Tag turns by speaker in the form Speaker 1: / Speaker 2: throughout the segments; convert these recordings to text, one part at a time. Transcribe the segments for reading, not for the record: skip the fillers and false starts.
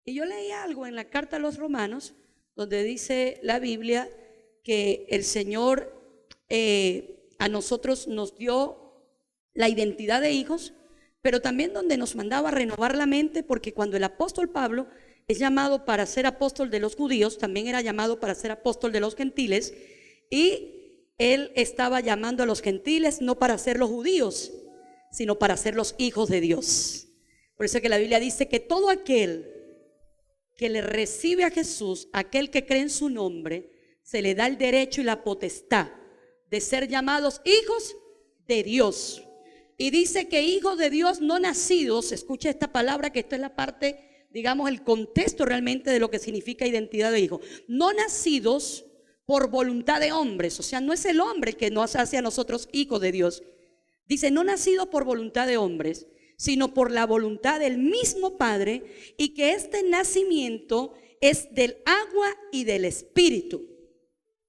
Speaker 1: Y yo leí algo en la carta a los Romanos, donde dice la Biblia que el Señor a nosotros nos dio la identidad de hijos, pero también donde nos mandaba a renovar la mente, porque cuando el apóstol Pablo es llamado para ser apóstol de los judíos, también era llamado para ser apóstol de los gentiles, y él estaba llamando a los gentiles no para ser los judíos, sino para ser los hijos de Dios. Por eso que la Biblia dice que todo aquel que le recibe a Jesús, aquel que cree en su nombre, se le da el derecho y la potestad de ser llamados hijos de Dios. Y dice que hijos de Dios no nacidos, escucha esta palabra, que esta es la parte, digamos, el contexto realmente de lo que significa identidad de hijo. No nacidos por voluntad de hombres, o sea, no es el hombre el que nos hace a nosotros hijos de Dios. Dice, no nacidos por voluntad de hombres, sino por la voluntad del mismo Padre, y que este nacimiento es del agua y del Espíritu.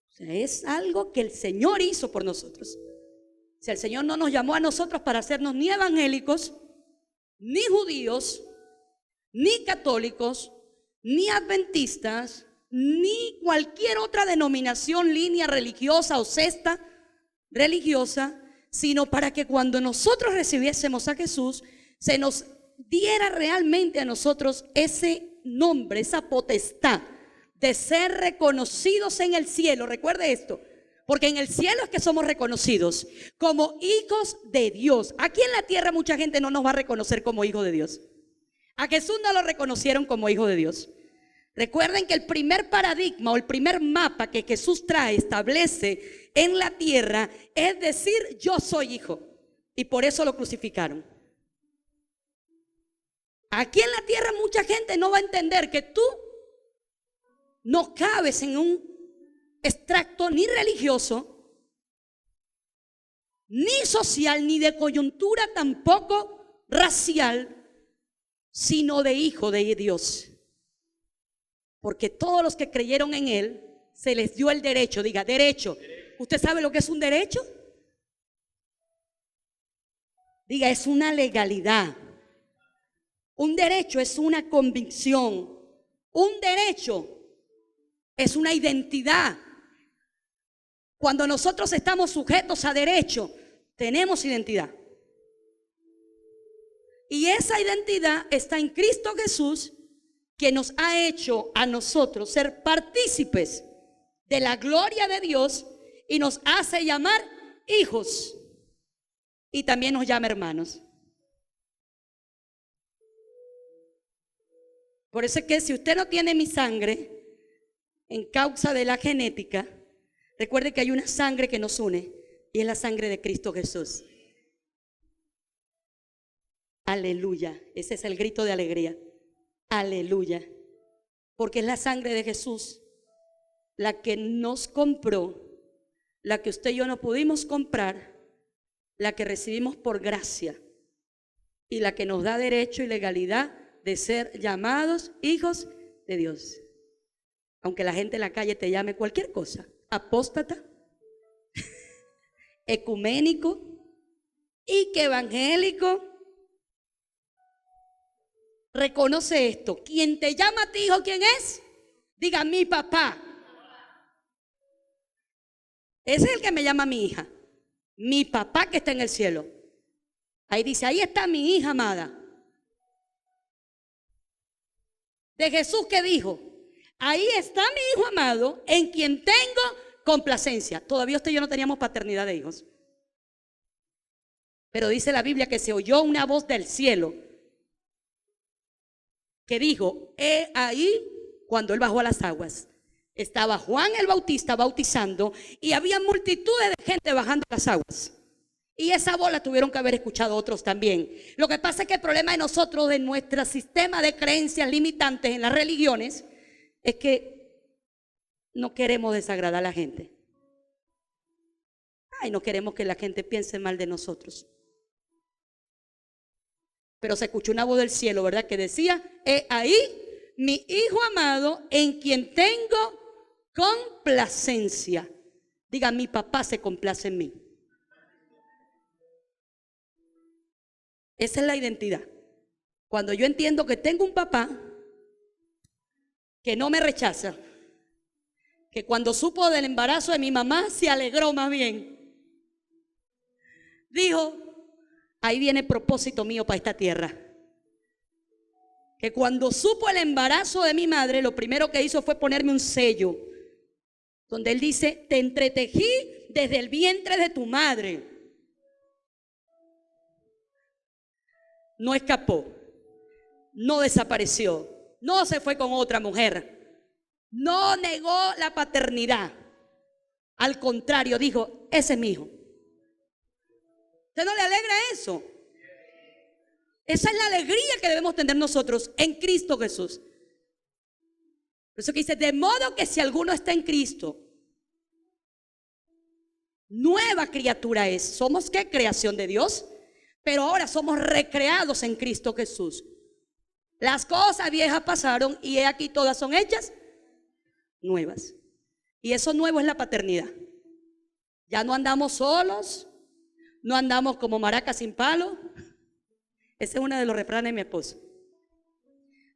Speaker 1: O sea, es algo que el Señor hizo por nosotros. O sea, el Señor no nos llamó a nosotros para hacernos ni evangélicos, ni judíos, ni católicos, ni adventistas, ni cualquier otra denominación, línea religiosa o cesta religiosa, sino para que cuando nosotros recibiésemos a Jesús, se nos diera realmente a nosotros ese nombre, esa potestad de ser reconocidos en el cielo. Recuerde esto, porque en el cielo es que somos reconocidos como hijos de Dios. Aquí en la tierra mucha gente no nos va a reconocer como hijos de Dios. A Jesús no lo reconocieron como hijo de Dios. Recuerden que el primer paradigma o el primer mapa que Jesús trae, establece en la tierra, es decir, yo soy hijo. Y por eso lo crucificaron. Aquí en la tierra mucha gente no va a entender que tú no cabes en un extracto ni religioso, ni social, ni de coyuntura, tampoco racial, sino de hijo de Dios. Porque todos los que creyeron en Él, se les dio el derecho. Diga, derecho. ¿Usted sabe lo que es un derecho? Diga, es una legalidad. Un derecho es una convicción. Un derecho es una identidad. Cuando nosotros estamos sujetos a derecho, tenemos identidad. Y esa identidad está en Cristo Jesús, que nos ha hecho a nosotros ser partícipes de la gloria de Dios y nos hace llamar hijos, y también nos llama hermanos. Por eso es que si usted no tiene mi sangre, en causa de la genética, recuerde que hay una sangre que nos une, y es la sangre de Cristo Jesús. Aleluya. Ese es el grito de alegría. Aleluya. Porque es la sangre de Jesús la que nos compró, la que usted y yo no pudimos comprar, la que recibimos por gracia, y la que nos da derecho y legalidad de ser llamados hijos de Dios. Aunque la gente en la calle te llame cualquier cosa, apóstata, ecuménico, y que evangélico, reconoce esto. Quien te llama a ti hijo, ¿quién es? Diga, mi papá. Ese es el que me llama a mi hija. Mi papá que está en el cielo. Ahí dice, ahí está mi hija amada. De Jesús, que dijo, ahí está mi hijo amado, en quien tengo complacencia. Todavía usted y yo no teníamos paternidad de hijos, pero dice la Biblia que se oyó una voz del cielo que dijo, he ahí, cuando él bajó a las aguas, estaba Juan el Bautista bautizando, y había multitudes de gente bajando a las aguas. Y esa voz la tuvieron que haber escuchado otros también. Lo que pasa es que el problema de nosotros, de nuestro sistema de creencias limitantes en las religiones, es que no queremos desagradar a la gente. Ay, no queremos que la gente piense mal de nosotros. Pero se escuchó una voz del cielo, ¿verdad? Que decía, he ahí mi hijo amado, en quien tengo complacencia. Diga, mi papá se complace en mí. Esa es la identidad. Cuando yo entiendo que tengo un papá que no me rechaza, que cuando supo del embarazo de mi mamá se alegró más bien. Dijo, ahí viene propósito mío para esta tierra. Que cuando supo el embarazo de mi madre, lo primero que hizo fue ponerme un sello, donde él dice, te entretejí desde el vientre de tu madre. No escapó, no desapareció, no se fue con otra mujer, no negó la paternidad. Al contrario, dijo, ese es mi hijo. ¿Usted no le alegra eso? Esa es la alegría que debemos tener nosotros en Cristo Jesús. Por eso que dice, de modo que si alguno está en Cristo, nueva criatura es. ¿Somos qué? Creación de Dios. Pero ahora somos recreados en Cristo Jesús. Las cosas viejas pasaron y he aquí todas son hechas nuevas. Y eso nuevo es la paternidad. Ya no andamos solos, no andamos como maracas sin palo. Ese es uno de los refranes de mi esposo.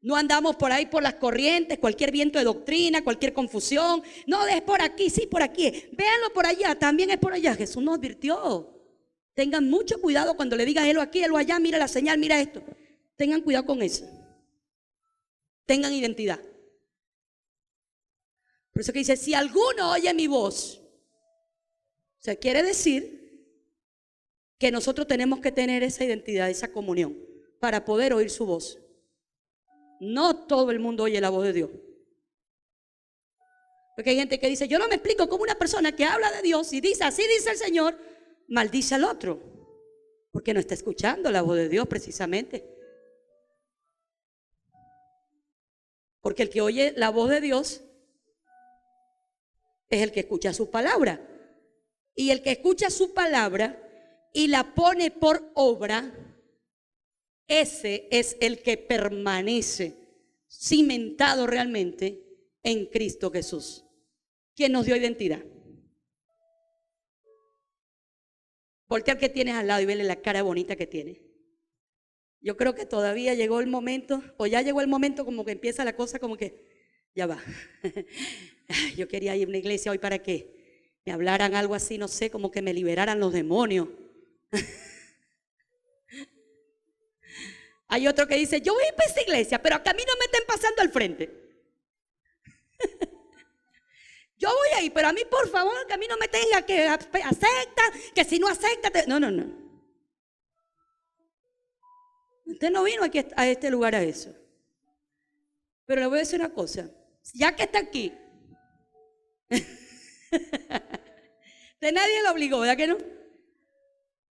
Speaker 1: No andamos por ahí por las corrientes, cualquier viento de doctrina, cualquier confusión. No, es por aquí, sí, por aquí. Véanlo por allá, también es por allá. Jesús nos advirtió. Tengan mucho cuidado cuando le digas helo aquí, helo allá, mira la señal, mira esto. Tengan cuidado con eso. Tengan identidad. Por eso que dice, si alguno oye mi voz, o sea, quiere decir que nosotros tenemos que tener esa identidad, esa comunión, para poder oír su voz. No todo el mundo oye la voz de Dios. Porque hay gente que dice, yo no me explico cómo una persona que habla de Dios y dice, así dice el Señor, maldice al otro, porque no está escuchando la voz de Dios precisamente. Porque el que oye la voz de Dios es el que escucha su palabra. Y el que escucha su palabra y la pone por obra, ese es el que permanece cimentado realmente en Cristo Jesús, quien nos dio identidad. Voltea al que tienes al lado y vele la cara bonita que tiene. Yo creo que todavía llegó el momento, o ya llegó el momento como que empieza la cosa como que, ya va. Yo quería ir a una iglesia hoy para que me hablaran algo así, no sé, como que me liberaran los demonios. Hay otro que dice, yo voy a ir para esa iglesia, pero que a mí no me estén pasando al frente. Yo voy a ir, pero a mí por favor, que a mí no me tenga que acepta, que si no acepta, no. Usted no vino aquí a este lugar a eso. Pero le voy a decir una cosa, ya que está aquí, de nadie lo obligó, ¿verdad que no?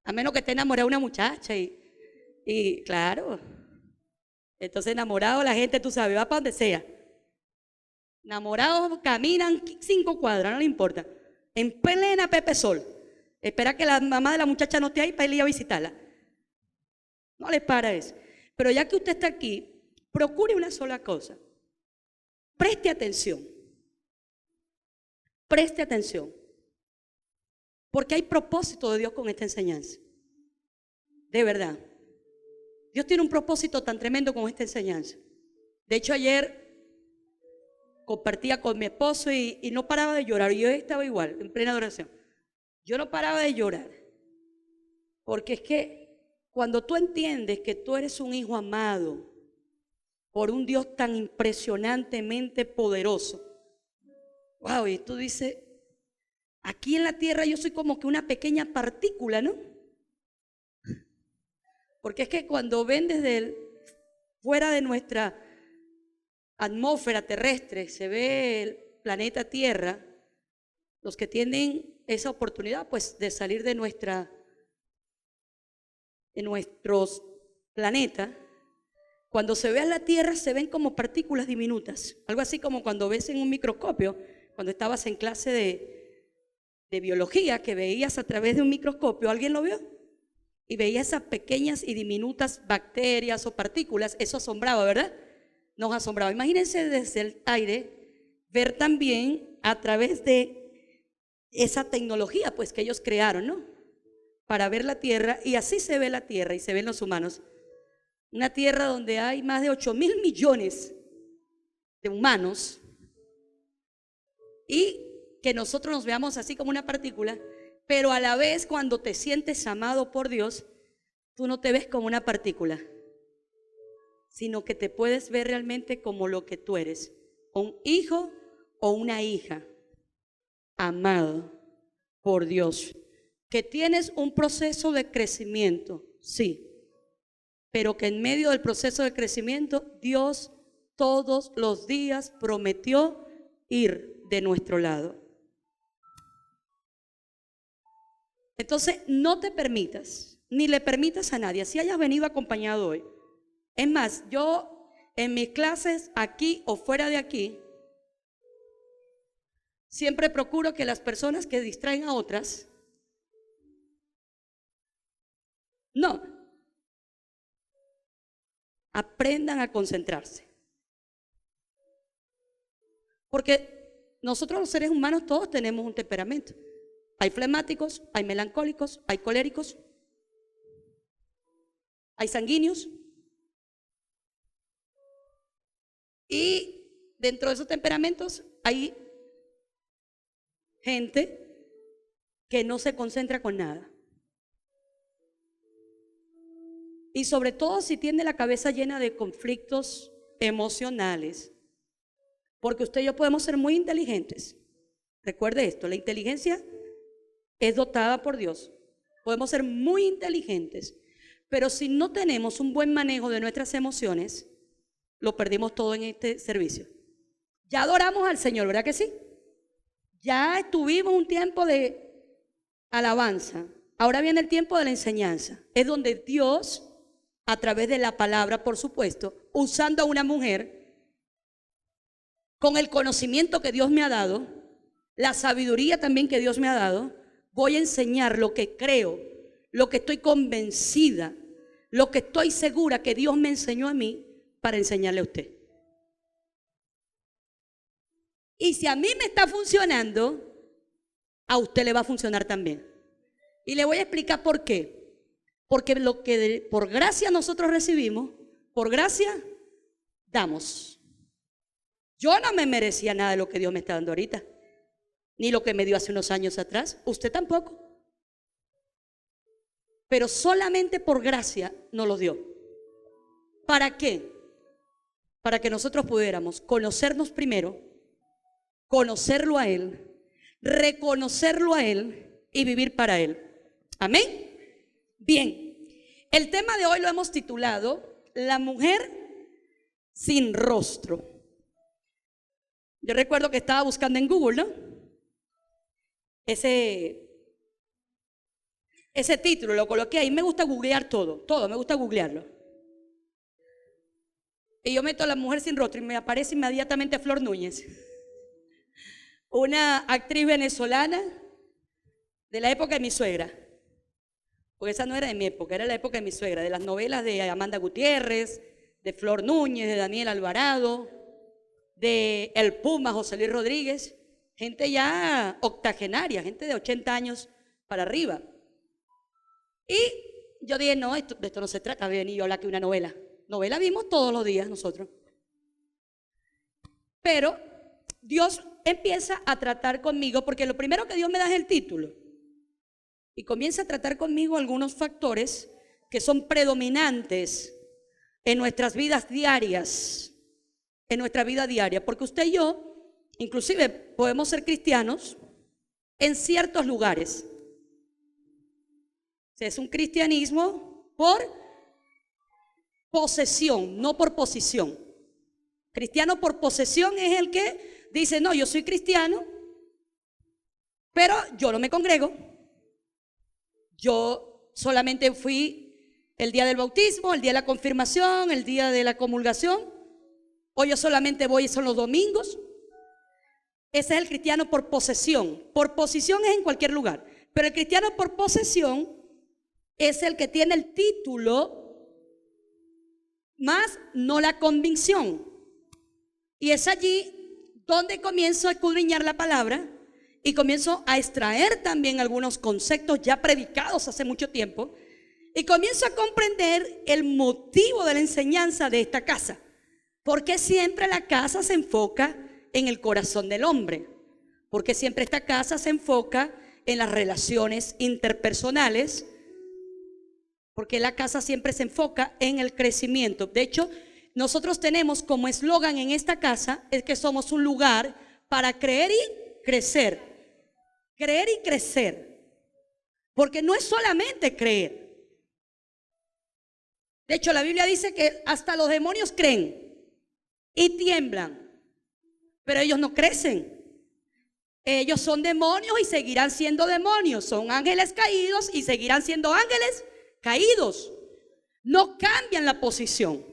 Speaker 1: A menos que esté enamorado de una muchacha y claro, entonces enamorado la gente, tú sabes, va para donde sea. Enamorados caminan 5 cuadras, no le importa. En plena Pepe Sol. Espera que la mamá de la muchacha no esté ahí para ir a visitarla. No les para eso. Pero ya que usted está aquí, procure una sola cosa. Preste atención. Preste atención. Porque hay propósito de Dios con esta enseñanza. De verdad. Dios tiene un propósito tan tremendo con esta enseñanza. De hecho, ayer compartía con mi esposo y no paraba de llorar. Y yo estaba igual, en plena adoración. Yo no paraba de llorar. Porque es que cuando tú entiendes que tú eres un hijo amado por un Dios tan impresionantemente poderoso, wow, y tú dices, aquí en la tierra yo soy como que una pequeña partícula, ¿no? Porque es que cuando ven desde fuera de nuestra atmósfera terrestre, se ve el planeta Tierra, los que tienen esa oportunidad pues de salir de nuestros planetas, cuando se ve a la Tierra se ven como partículas diminutas, algo así como cuando ves en un microscopio, cuando estabas en clase de biología, que veías a través de un microscopio, ¿alguien lo vio? Y veía esas pequeñas y diminutas bacterias o partículas, eso asombraba, ¿verdad? Nos asombraba. Imagínense desde el aire ver también a través de esa tecnología pues que ellos crearon, ¿no? Para ver la tierra, y así se ve la tierra y se ven los humanos. Una tierra donde hay más de 8.000 millones de humanos y que nosotros nos veamos así como una partícula, pero a la vez cuando te sientes amado por Dios, tú no te ves como una partícula, sino que te puedes ver realmente como lo que tú eres, un hijo o una hija amado por Dios, que tienes un proceso de crecimiento, sí, pero que en medio del proceso de crecimiento Dios todos los días prometió ir de nuestro lado. Entonces no te permitas, ni le permitas a nadie, si hayas venido acompañado hoy. Es más, yo en mis clases aquí o fuera de aquí, siempre procuro que las personas que distraen a otras, no, aprendan a concentrarse. Porque nosotros los seres humanos todos tenemos un temperamento. Hay flemáticos, hay melancólicos, hay coléricos, hay sanguíneos. Y dentro de esos temperamentos hay gente que no se concentra con nada. Y sobre todo si tiene la cabeza llena de conflictos emocionales. Porque usted y yo podemos ser muy inteligentes. Recuerde esto, la inteligencia es dotada por Dios. Podemos ser muy inteligentes, pero si no tenemos un buen manejo de nuestras emociones, lo perdimos todo en este servicio. Ya adoramos al Señor, ¿verdad que sí? Ya estuvimos un tiempo de alabanza. Ahora viene el tiempo de la enseñanza. Es donde Dios, a través de la palabra, por supuesto, usando a una mujer, con el conocimiento que Dios me ha dado, la sabiduría también que Dios me ha dado, voy a enseñar lo que creo, lo que estoy convencida, lo que estoy segura que Dios me enseñó a mí para enseñarle a usted. Y si a mí me está funcionando, a usted le va a funcionar también. Y le voy a explicar por qué. Porque lo que por gracia nosotros recibimos, por gracia damos. Yo no me merecía nada de lo que Dios me está dando ahorita, ni lo que me dio hace unos años atrás. Usted tampoco. Pero solamente por gracia nos lo dio. ¿Para qué? Para que nosotros pudiéramos conocernos primero, conocerlo a Él, reconocerlo a Él y vivir para Él. Amén. Bien, el tema de hoy lo hemos titulado La mujer sin rostro. Yo recuerdo que estaba buscando en Google, ¿no? Ese título lo coloqué ahí. Me gusta googlear todo me gusta googlearlo. Y yo meto a La mujer sin rostro y me aparece inmediatamente Flor Núñez, una actriz venezolana de la época de mi suegra. Porque esa no era de mi época, era la época de mi suegra, de las novelas de Amanda Gutiérrez, de Flor Núñez, de Daniel Alvarado, de El Puma, José Luis Rodríguez, gente ya octogenaria, gente de 80 años para arriba. Y yo dije, no, de esto no se trata de venir yo a hablar que una novela. Novela vimos todos los días nosotros. Pero Dios empieza a tratar conmigo, porque lo primero que Dios me da es el título. Y comienza a tratar conmigo algunos factores que son predominantes en nuestras vidas diarias, en nuestra vida diaria. Porque usted y yo, inclusive, podemos ser cristianos en ciertos lugares. O sea, es un cristianismo por posesión, no por posición. Cristiano por posesión es el que dice, no, yo soy cristiano, pero yo no me congrego. Yo solamente fui el día del bautismo, el día de la confirmación, el día de la comulgación, o yo solamente voy son los domingos. Ese es el cristiano por posesión. Por posición es en cualquier lugar, pero el cristiano por posesión es el que tiene el título más no la convicción. Y es allí donde comienzo a escudriñar la palabra y comienzo a extraer también algunos conceptos ya predicados hace mucho tiempo y comienzo a comprender el motivo de la enseñanza de esta casa. ¿Por qué siempre la casa se enfoca en el corazón del hombre? Porque siempre esta casa se enfoca en las relaciones interpersonales. Porque la casa siempre se enfoca en el crecimiento. De hecho, nosotros tenemos como eslogan en esta casa es que somos un lugar para creer y crecer. Creer y crecer. Porque no es solamente creer. De hecho, la Biblia dice que hasta los demonios creen y tiemblan, pero ellos no crecen. Ellos son demonios y seguirán siendo demonios. Son ángeles caídos y seguirán siendo ángeles caídos. No cambian la posición.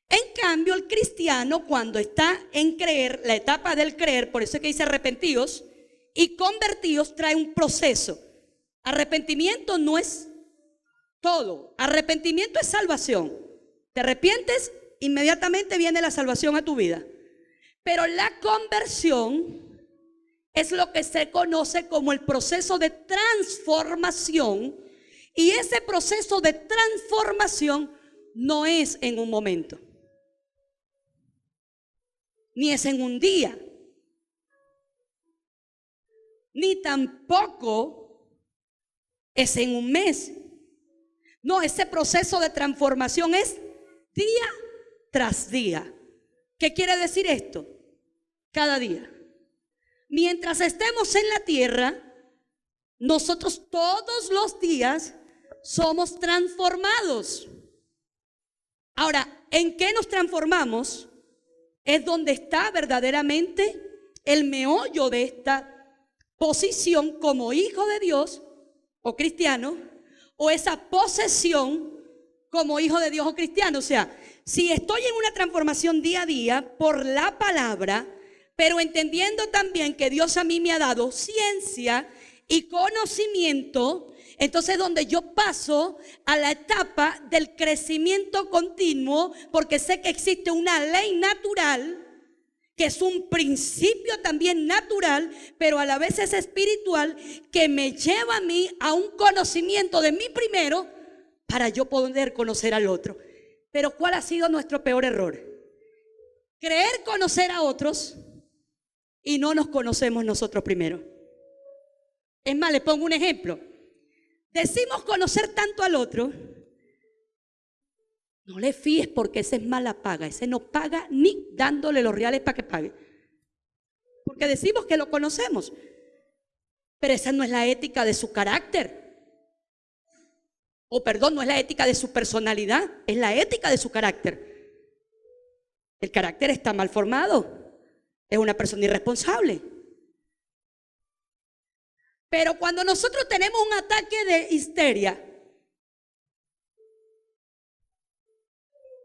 Speaker 1: En cambio, el cristiano, cuando está en creer, la etapa del creer, por eso es que dice arrepentidos y convertidos, trae un proceso. Arrepentimiento no es todo. Arrepentimiento es salvación. Te arrepientes, inmediatamente viene la salvación a tu vida. Pero la conversión es lo que se conoce como el proceso de transformación. Y ese proceso de transformación no es en un momento, ni es en un día, ni tampoco es en un mes. No, ese proceso de transformación es día tras día. ¿Qué quiere decir esto? Cada día. Mientras estemos en la tierra, nosotros todos los días somos transformados. Ahora, ¿en qué nos transformamos? Es donde está verdaderamente el meollo de esta posición como hijo de Dios o cristiano, o esa posesión como hijo de Dios o cristiano. O sea, si estoy en una transformación día a día por la palabra, pero entendiendo también que Dios a mí me ha dado ciencia y conocimiento, entonces donde yo paso a la etapa del crecimiento continuo, porque sé que existe una ley natural, que es un principio también natural, pero a la vez es espiritual, que me lleva a mí a un conocimiento de mí primero, para yo poder conocer al otro. Pero ¿cuál ha sido nuestro peor error? Creer conocer a otros y no nos conocemos nosotros primero. Es más, les pongo un ejemplo. Decimos conocer tanto al otro. No le fíes porque ese es mala paga. Ese no paga ni dándole los reales para que pague. Porque decimos que lo conocemos. Pero esa no es la ética de su carácter. O perdón, no es la ética de su personalidad. Es la ética de su carácter. El carácter está mal formado. Es una persona irresponsable. Pero cuando nosotros tenemos un ataque de histeria,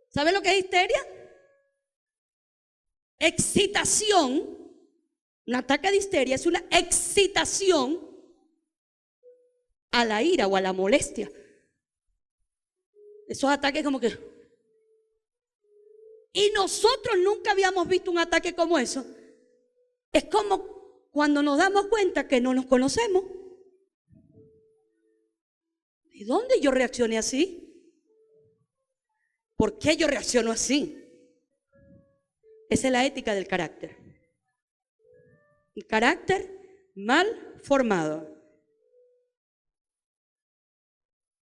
Speaker 1: ¿saben lo que es histeria? Excitación. Un ataque de histeria es una excitación a la ira o a la molestia. Esos ataques como que... Y nosotros nunca habíamos visto un ataque como eso. Es como cuando nos damos cuenta que no nos conocemos. ¿De dónde yo reaccioné así? ¿Por qué yo reacciono así? Esa es la ética del carácter. El carácter mal formado.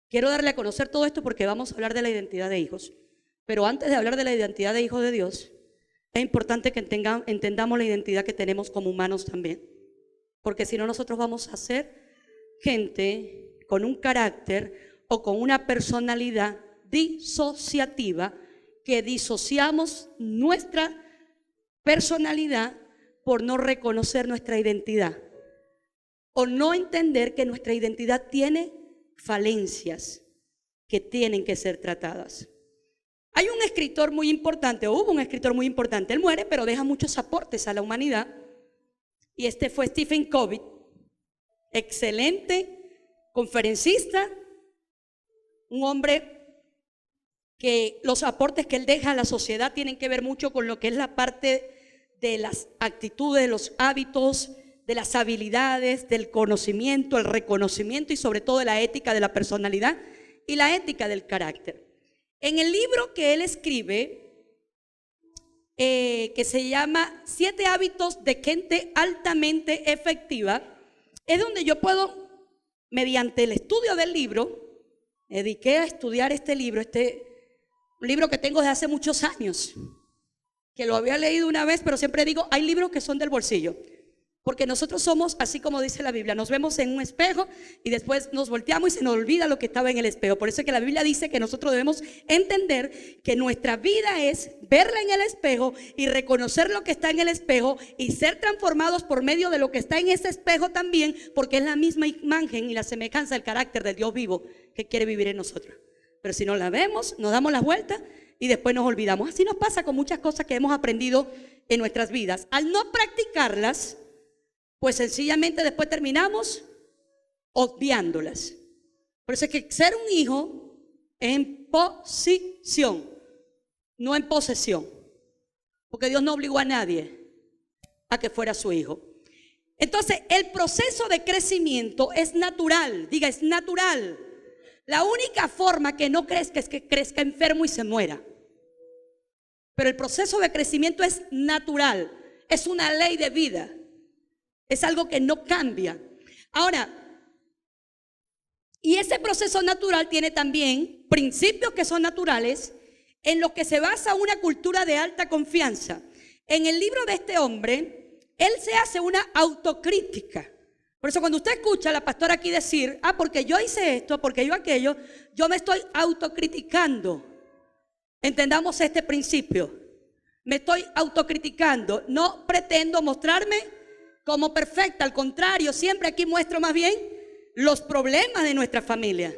Speaker 1: Quiero darle a conocer todo esto porque vamos a hablar de la identidad de hijos. Pero antes de hablar de la identidad de hijos de Dios, es importante que entendamos la identidad que tenemos como humanos también. Porque si no, nosotros vamos a ser gente con un carácter o con una personalidad disociativa, que disociamos nuestra personalidad por no reconocer nuestra identidad o no entender que nuestra identidad tiene falencias que tienen que ser tratadas. Hay un escritor muy importante, o hubo un escritor muy importante, él muere, pero deja muchos aportes a la humanidad, y este fue Stephen Covey, excelente conferencista, un hombre que los aportes que él deja a la sociedad tienen que ver mucho con lo que es la parte de las actitudes, de los hábitos, de las habilidades, del conocimiento, el reconocimiento y sobre todo de la ética de la personalidad y la ética del carácter. En el libro que él escribe, que se llama 7 hábitos de gente altamente efectiva. Es donde yo puedo, mediante el estudio del libro, me dediqué a estudiar este libro, un libro que tengo desde hace muchos años, que lo había leído una vez, pero siempre digo, hay libros que son del bolsillo. Porque nosotros somos, así como dice la Biblia, nos vemos en un espejo y después nos volteamos y se nos olvida lo que estaba en el espejo. Por eso es que la Biblia dice que nosotros debemos entender que nuestra vida es verla en el espejo y reconocer lo que está en el espejo y ser transformados por medio de lo que está en ese espejo también, porque es la misma imagen y la semejanza del carácter del Dios vivo que quiere vivir en nosotros. Pero si no la vemos, nos damos la vuelta y después nos olvidamos. Así nos pasa con muchas cosas que hemos aprendido en nuestras vidas. Al no practicarlas, pues sencillamente después terminamos obviándolas. Por eso es que ser un hijo es en posición, no en posesión. Porque Dios no obligó a nadie a que fuera su hijo. Entonces, el proceso de crecimiento es natural. Diga, es natural. La única forma que no crezca es que crezca enfermo y se muera. Pero el proceso de crecimiento es natural. Es una ley de vida. Es algo que no cambia. Ahora, y ese proceso natural tiene también principios que son naturales en los que se basa una cultura de alta confianza. En el libro de este hombre, él se hace una autocrítica. Por eso cuando usted escucha a la pastora aquí decir, porque yo hice esto, porque yo aquello, yo me estoy autocriticando. Entendamos este principio. Me estoy autocriticando. No pretendo mostrarme como perfecta, al contrario, siempre aquí muestro más bien los problemas de nuestra familia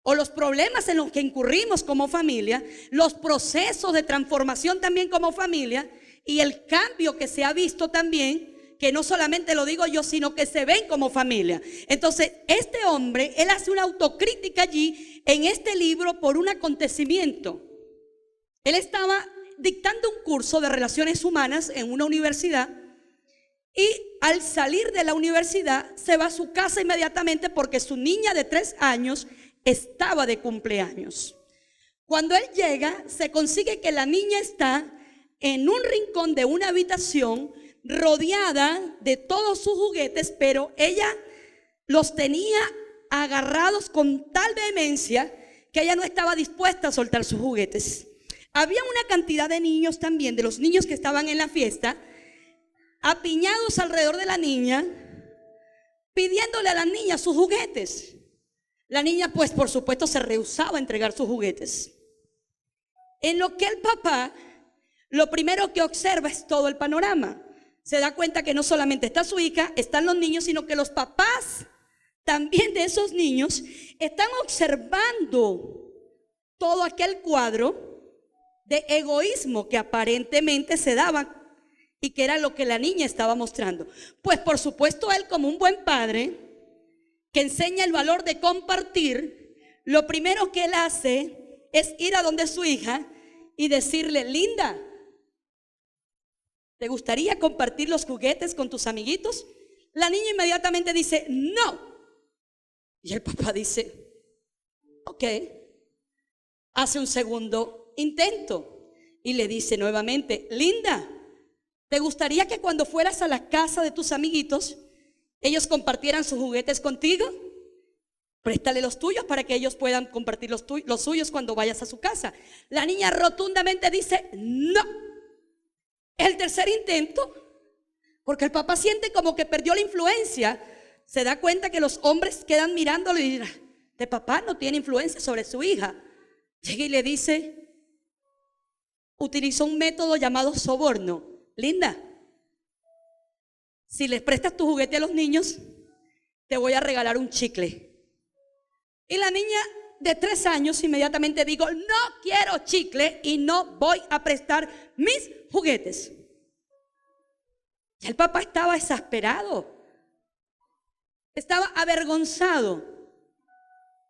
Speaker 1: o los problemas en los que incurrimos como familia, los procesos de transformación también como familia y el cambio que se ha visto también, que no solamente lo digo yo, sino que se ven como familia. Entonces, este hombre, él hace una autocrítica allí en este libro por un acontecimiento. Él estaba dictando un curso de relaciones humanas en una universidad. Y al salir de la universidad se va a su casa inmediatamente porque su niña de 3 años estaba de cumpleaños. Cuando él llega, se consigue que la niña está en un rincón de una habitación rodeada de todos sus juguetes, pero ella los tenía agarrados con tal vehemencia que ella no estaba dispuesta a soltar sus juguetes. Había una cantidad de niños también, de los niños que estaban en la fiesta, apiñados alrededor de la niña, pidiéndole a la niña sus juguetes. La niña, pues, por supuesto, se rehusaba a entregar sus juguetes. En lo que el papá, lo primero que observa es todo el panorama. Se da cuenta que no solamente está su hija, están los niños, sino que los papás también de esos niños están observando todo aquel cuadro de egoísmo que aparentemente se daba y que era lo que la niña estaba mostrando. Pues por supuesto él, como un buen padre que enseña el valor de compartir, lo primero que él hace es ir a donde su hija y decirle: linda, ¿te gustaría compartir los juguetes con tus amiguitos? La niña inmediatamente dice: no. Y el papá dice: ok. Hace un segundo intento y le dice nuevamente: linda, ¿te gustaría que cuando fueras a la casa de tus amiguitos ellos compartieran sus juguetes contigo? Préstale los tuyos para que ellos puedan compartir los suyos cuando vayas a su casa. La niña rotundamente dice: no. El tercer intento, porque el papá siente como que perdió la influencia, se da cuenta que los hombres quedan mirándolo y dirán: este papá no tiene influencia sobre su hija. Llega y le dice, utilizó un método llamado soborno: linda, si les prestas tu juguete a los niños, te voy a regalar un chicle. Y la niña de 3 años inmediatamente dijo: no quiero chicle y no voy a prestar mis juguetes. Y el papá estaba exasperado, estaba avergonzado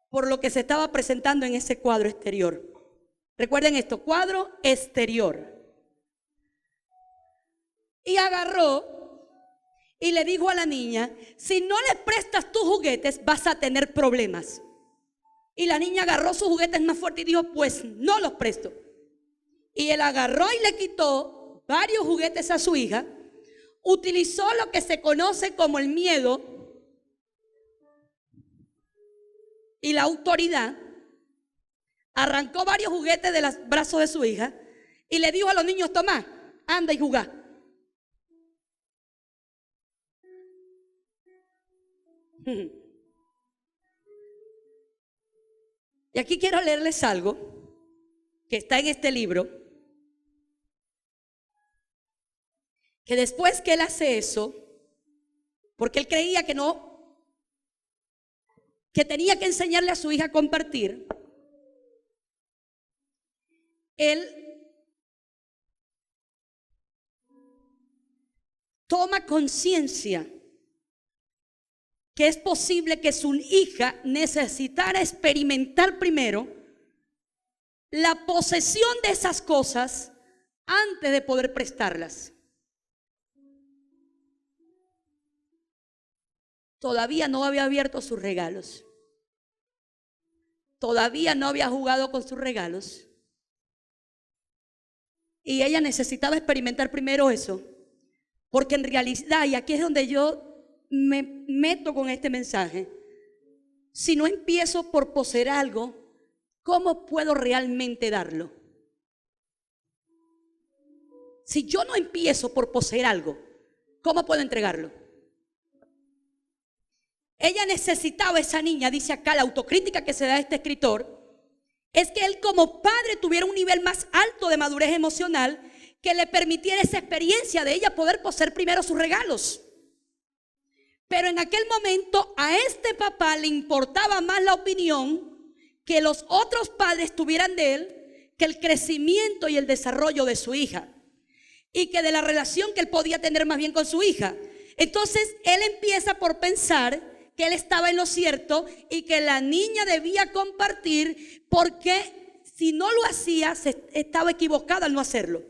Speaker 1: por lo que se estaba presentando en ese cuadro exterior. Recuerden esto: cuadro exterior. Y agarró y le dijo a la niña: si no le prestas tus juguetes vas a tener problemas. Y la niña agarró sus juguetes más fuerte y dijo: pues no los presto. Y él agarró y le quitó varios juguetes a su hija, utilizó lo que se conoce como el miedo y la autoridad, arrancó varios juguetes de los brazos de su hija y le dijo a los niños: tomá, anda y jugá. Y aquí quiero leerles algo que está en este libro, que después que él hace eso, porque él creía que tenía que enseñarle a su hija a compartir, él toma conciencia que es posible que su hija necesitara experimentar primero la posesión de esas cosas antes de poder prestarlas. Todavía no había abierto sus regalos. Todavía no había jugado con sus regalos. Y ella necesitaba experimentar primero eso. Porque en realidad, y aquí es donde yo me meto con este mensaje, si no empiezo por poseer algo, ¿cómo puedo realmente darlo? Si yo no empiezo por poseer algo, ¿cómo puedo entregarlo? Ella necesitaba, esa niña, dice acá la autocrítica que se da a este escritor, es que él como padre tuviera un nivel más alto de madurez emocional que le permitiera esa experiencia de ella poder poseer primero sus regalos. Pero en aquel momento a este papá le importaba más la opinión que los otros padres tuvieran de él, que el crecimiento y el desarrollo de su hija, y que de la relación que él podía tener más bien con su hija. Entonces él empieza por pensar que él estaba en lo cierto y que la niña debía compartir, porque si no lo hacía, estaba equivocada al no hacerlo.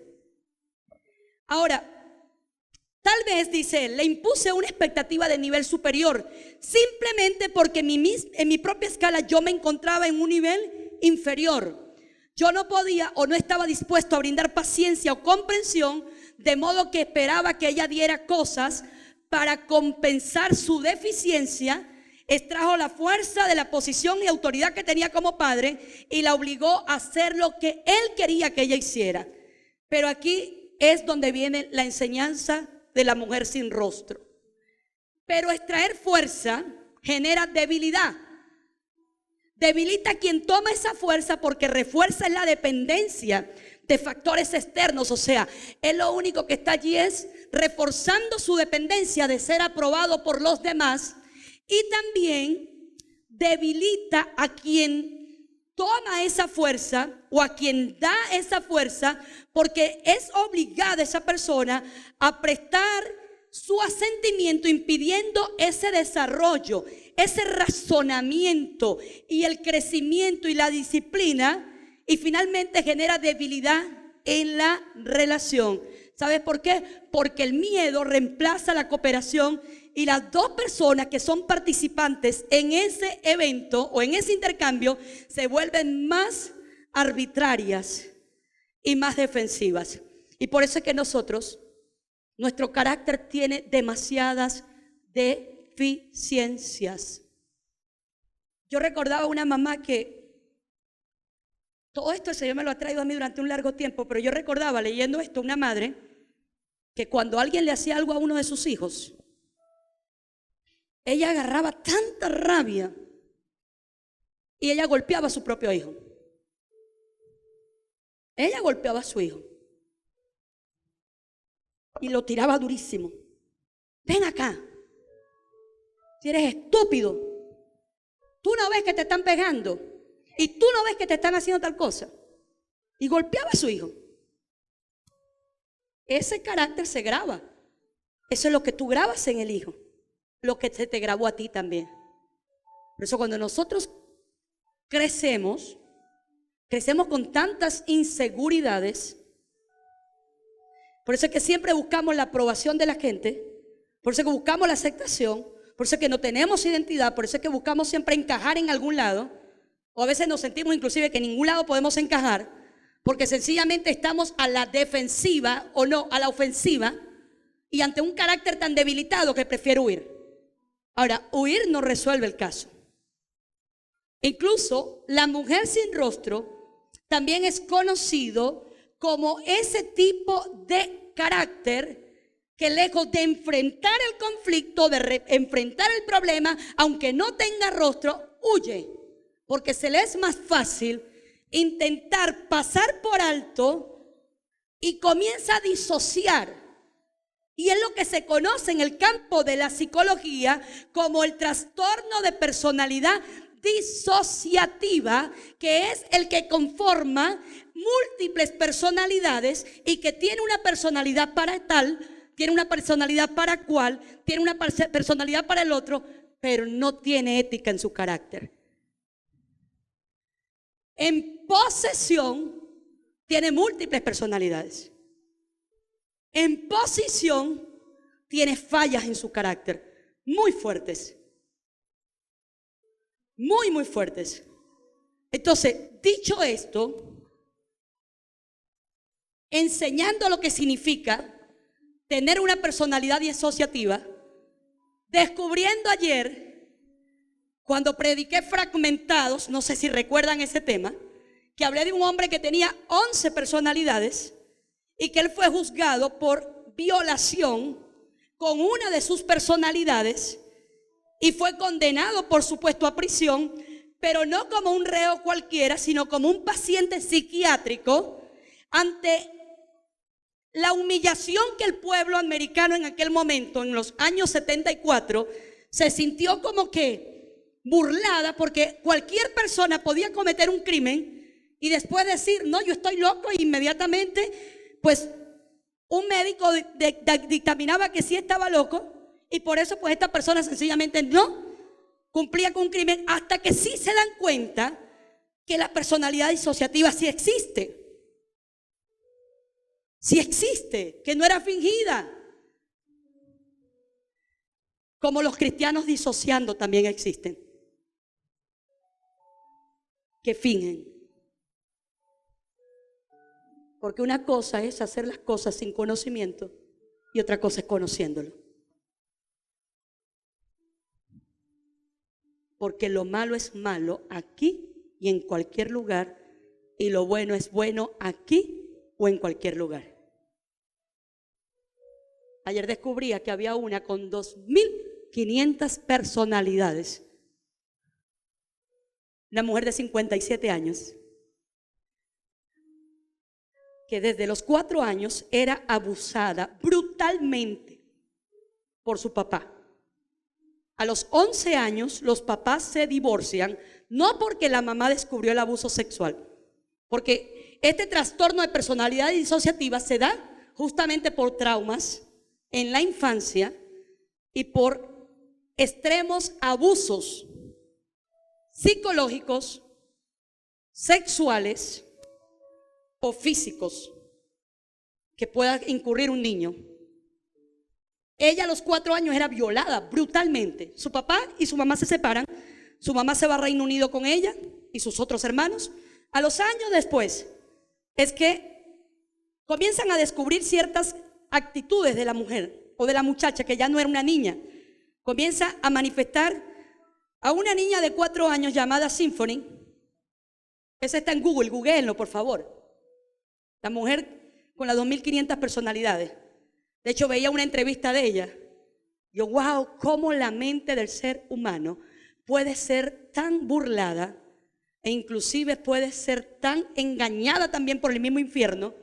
Speaker 1: Ahora, tal vez, dice él, le impuse una expectativa de nivel superior, simplemente porque en mi propia escala yo me encontraba en un nivel inferior. Yo no podía o no estaba dispuesto a brindar paciencia o comprensión, de modo que esperaba que ella diera cosas para compensar su deficiencia. Extrajo la fuerza de la posición y autoridad que tenía como padre y la obligó a hacer lo que él quería que ella hiciera. Pero aquí es donde viene la enseñanza de la mujer sin rostro. Pero extraer fuerza genera debilidad. Debilita a quien toma esa fuerza, porque refuerza la dependencia de factores externos. O sea, él lo único que está allí es reforzando su dependencia de ser aprobado por los demás, y también debilita a quien toma esa fuerza o a quien da esa fuerza, porque es obligada esa persona a prestar su asentimiento, impidiendo ese desarrollo, ese razonamiento y el crecimiento y la disciplina, y finalmente genera debilidad en la relación. ¿Sabes por qué? Porque el miedo reemplaza la cooperación, y las dos personas que son participantes en ese evento o en ese intercambio se vuelven más arbitrarias y más defensivas. Y por eso es que nuestro carácter tiene demasiadas deficiencias. Yo recordaba una mamá que todo esto el Señor me lo ha traído a mí durante un largo tiempo, pero yo recordaba leyendo esto, una madre que cuando alguien le hacía algo a uno de sus hijos, ella agarraba tanta rabia y ella golpeaba a su propio hijo. Ella golpeaba a su hijo y lo tiraba durísimo. Ven acá, si eres estúpido, tú no ves que te están pegando y tú no ves que te están haciendo tal cosa. Y golpeaba a su hijo. Ese carácter se graba. Eso es lo que tú grabas en el hijo, lo que se te grabó a ti también. Por eso cuando nosotros crecemos con tantas inseguridades. Por eso es que siempre buscamos la aprobación de la gente. Por eso es que buscamos la aceptación. Por eso es que no tenemos identidad. Por eso es que buscamos siempre encajar en algún lado. O a veces nos sentimos inclusive que en ningún lado podemos encajar, porque sencillamente estamos a la defensiva o no, a la ofensiva, y ante un carácter tan debilitado que prefiero huir. Ahora, huir no resuelve el caso. Incluso la mujer sin rostro también es conocido como ese tipo de carácter que lejos de enfrentar el conflicto, de enfrentar el problema, aunque no tenga rostro, huye, porque se le es más fácil intentar pasar por alto y comienza a disociar. Y es lo que se conoce en el campo de la psicología como el trastorno de personalidad disociativa, que es el que conforma múltiples personalidades y que tiene una personalidad para tal, tiene una personalidad para cual, tiene una personalidad para el otro, pero no tiene ética en su carácter. En posesión tiene múltiples personalidades. En posición tiene fallas en su carácter muy fuertes. Muy fuertes. Entonces, dicho esto, enseñando lo que significa tener una personalidad disociativa, descubriendo ayer, cuando prediqué fragmentados, no sé si recuerdan ese tema, que hablé de un hombre que tenía 11 personalidades y que él fue juzgado por violación con una de sus personalidades y fue condenado, por supuesto, a prisión, pero no como un reo cualquiera, sino como un paciente psiquiátrico ante la humillación que el pueblo americano en aquel momento, en los años 74, se sintió como que burlada, porque cualquier persona podía cometer un crimen y después decir, no, yo estoy loco, e inmediatamente, pues, un médico dictaminaba que sí estaba loco, y por eso pues esta persona sencillamente no cumplía con un crimen, hasta que sí se dan cuenta que la personalidad disociativa sí existe. Sí existe, que no era fingida. Como los cristianos disociando también existen, que fingen. Porque una cosa es hacer las cosas sin conocimiento y otra cosa es conociéndolo. Porque lo malo es malo aquí y en cualquier lugar, y lo bueno es bueno aquí o en cualquier lugar. Ayer descubría que había una con 2.500 personalidades. Una mujer de 57 años. Que desde los 4 años era abusada brutalmente por su papá. A los 11 años los papás se divorcian, no porque la mamá descubrió el abuso sexual, porque este trastorno de personalidad disociativa se da justamente por traumas en la infancia y por extremos abusos psicológicos, sexuales o físicos que pueda incurrir un niño. Ella a los 4 años era violada brutalmente. Su papá y su mamá se separan. Su mamá se va a Reino Unido con ella y sus otros hermanos. A los años después es que comienzan a descubrir ciertas actitudes de la mujer o de la muchacha, que ya no era una niña. Comienza a manifestar a una niña de 4 años llamada Symphony. Esa está en Google, googleenlo por favor. La mujer con las 2.500 personalidades. De hecho, veía una entrevista de ella. Yo, wow, cómo la mente del ser humano puede ser tan burlada e inclusive puede ser tan engañada también por el mismo infierno.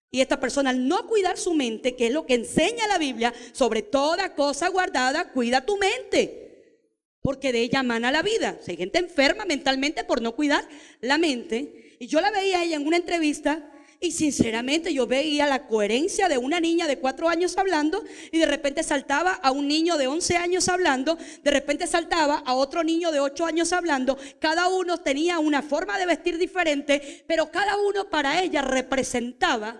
Speaker 1: Y esta persona, al no cuidar su mente, que es lo que enseña la Biblia, sobre toda cosa guardada, cuida tu mente, porque de ella mana la vida. O sea, hay gente enferma mentalmente por no cuidar la mente. Y yo la veía a ella en una entrevista. Y sinceramente yo veía la coherencia de una niña de 4 años hablando, y de repente saltaba a un niño de 11 años hablando, de repente saltaba a otro niño de 8 años hablando. Cada uno tenía una forma de vestir diferente, pero cada uno para ella representaba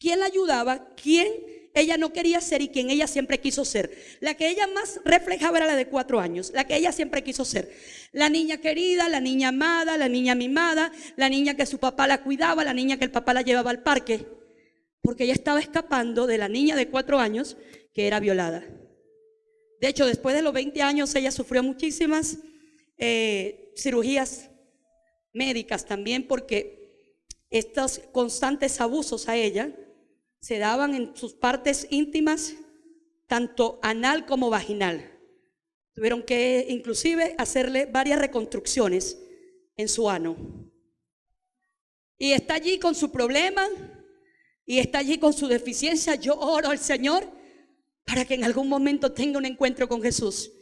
Speaker 1: quién la ayudaba, quién ella no quería ser y quien ella siempre quiso ser. La que ella más reflejaba era la de 4 años, la que ella siempre quiso ser. La niña querida, la niña amada, la niña mimada, la niña que su papá la cuidaba, la niña que el papá la llevaba al parque. Porque ella estaba escapando de la niña de 4 años que era violada. De hecho, después de los 20 años ella sufrió muchísimas cirugías médicas también, porque estos constantes abusos a ella se daban en sus partes íntimas, tanto anal como vaginal. Tuvieron que inclusive hacerle varias reconstrucciones en su ano. Y está allí con su problema, y está allí con su deficiencia. Yo oro al Señor para que en algún momento tenga un encuentro con Jesús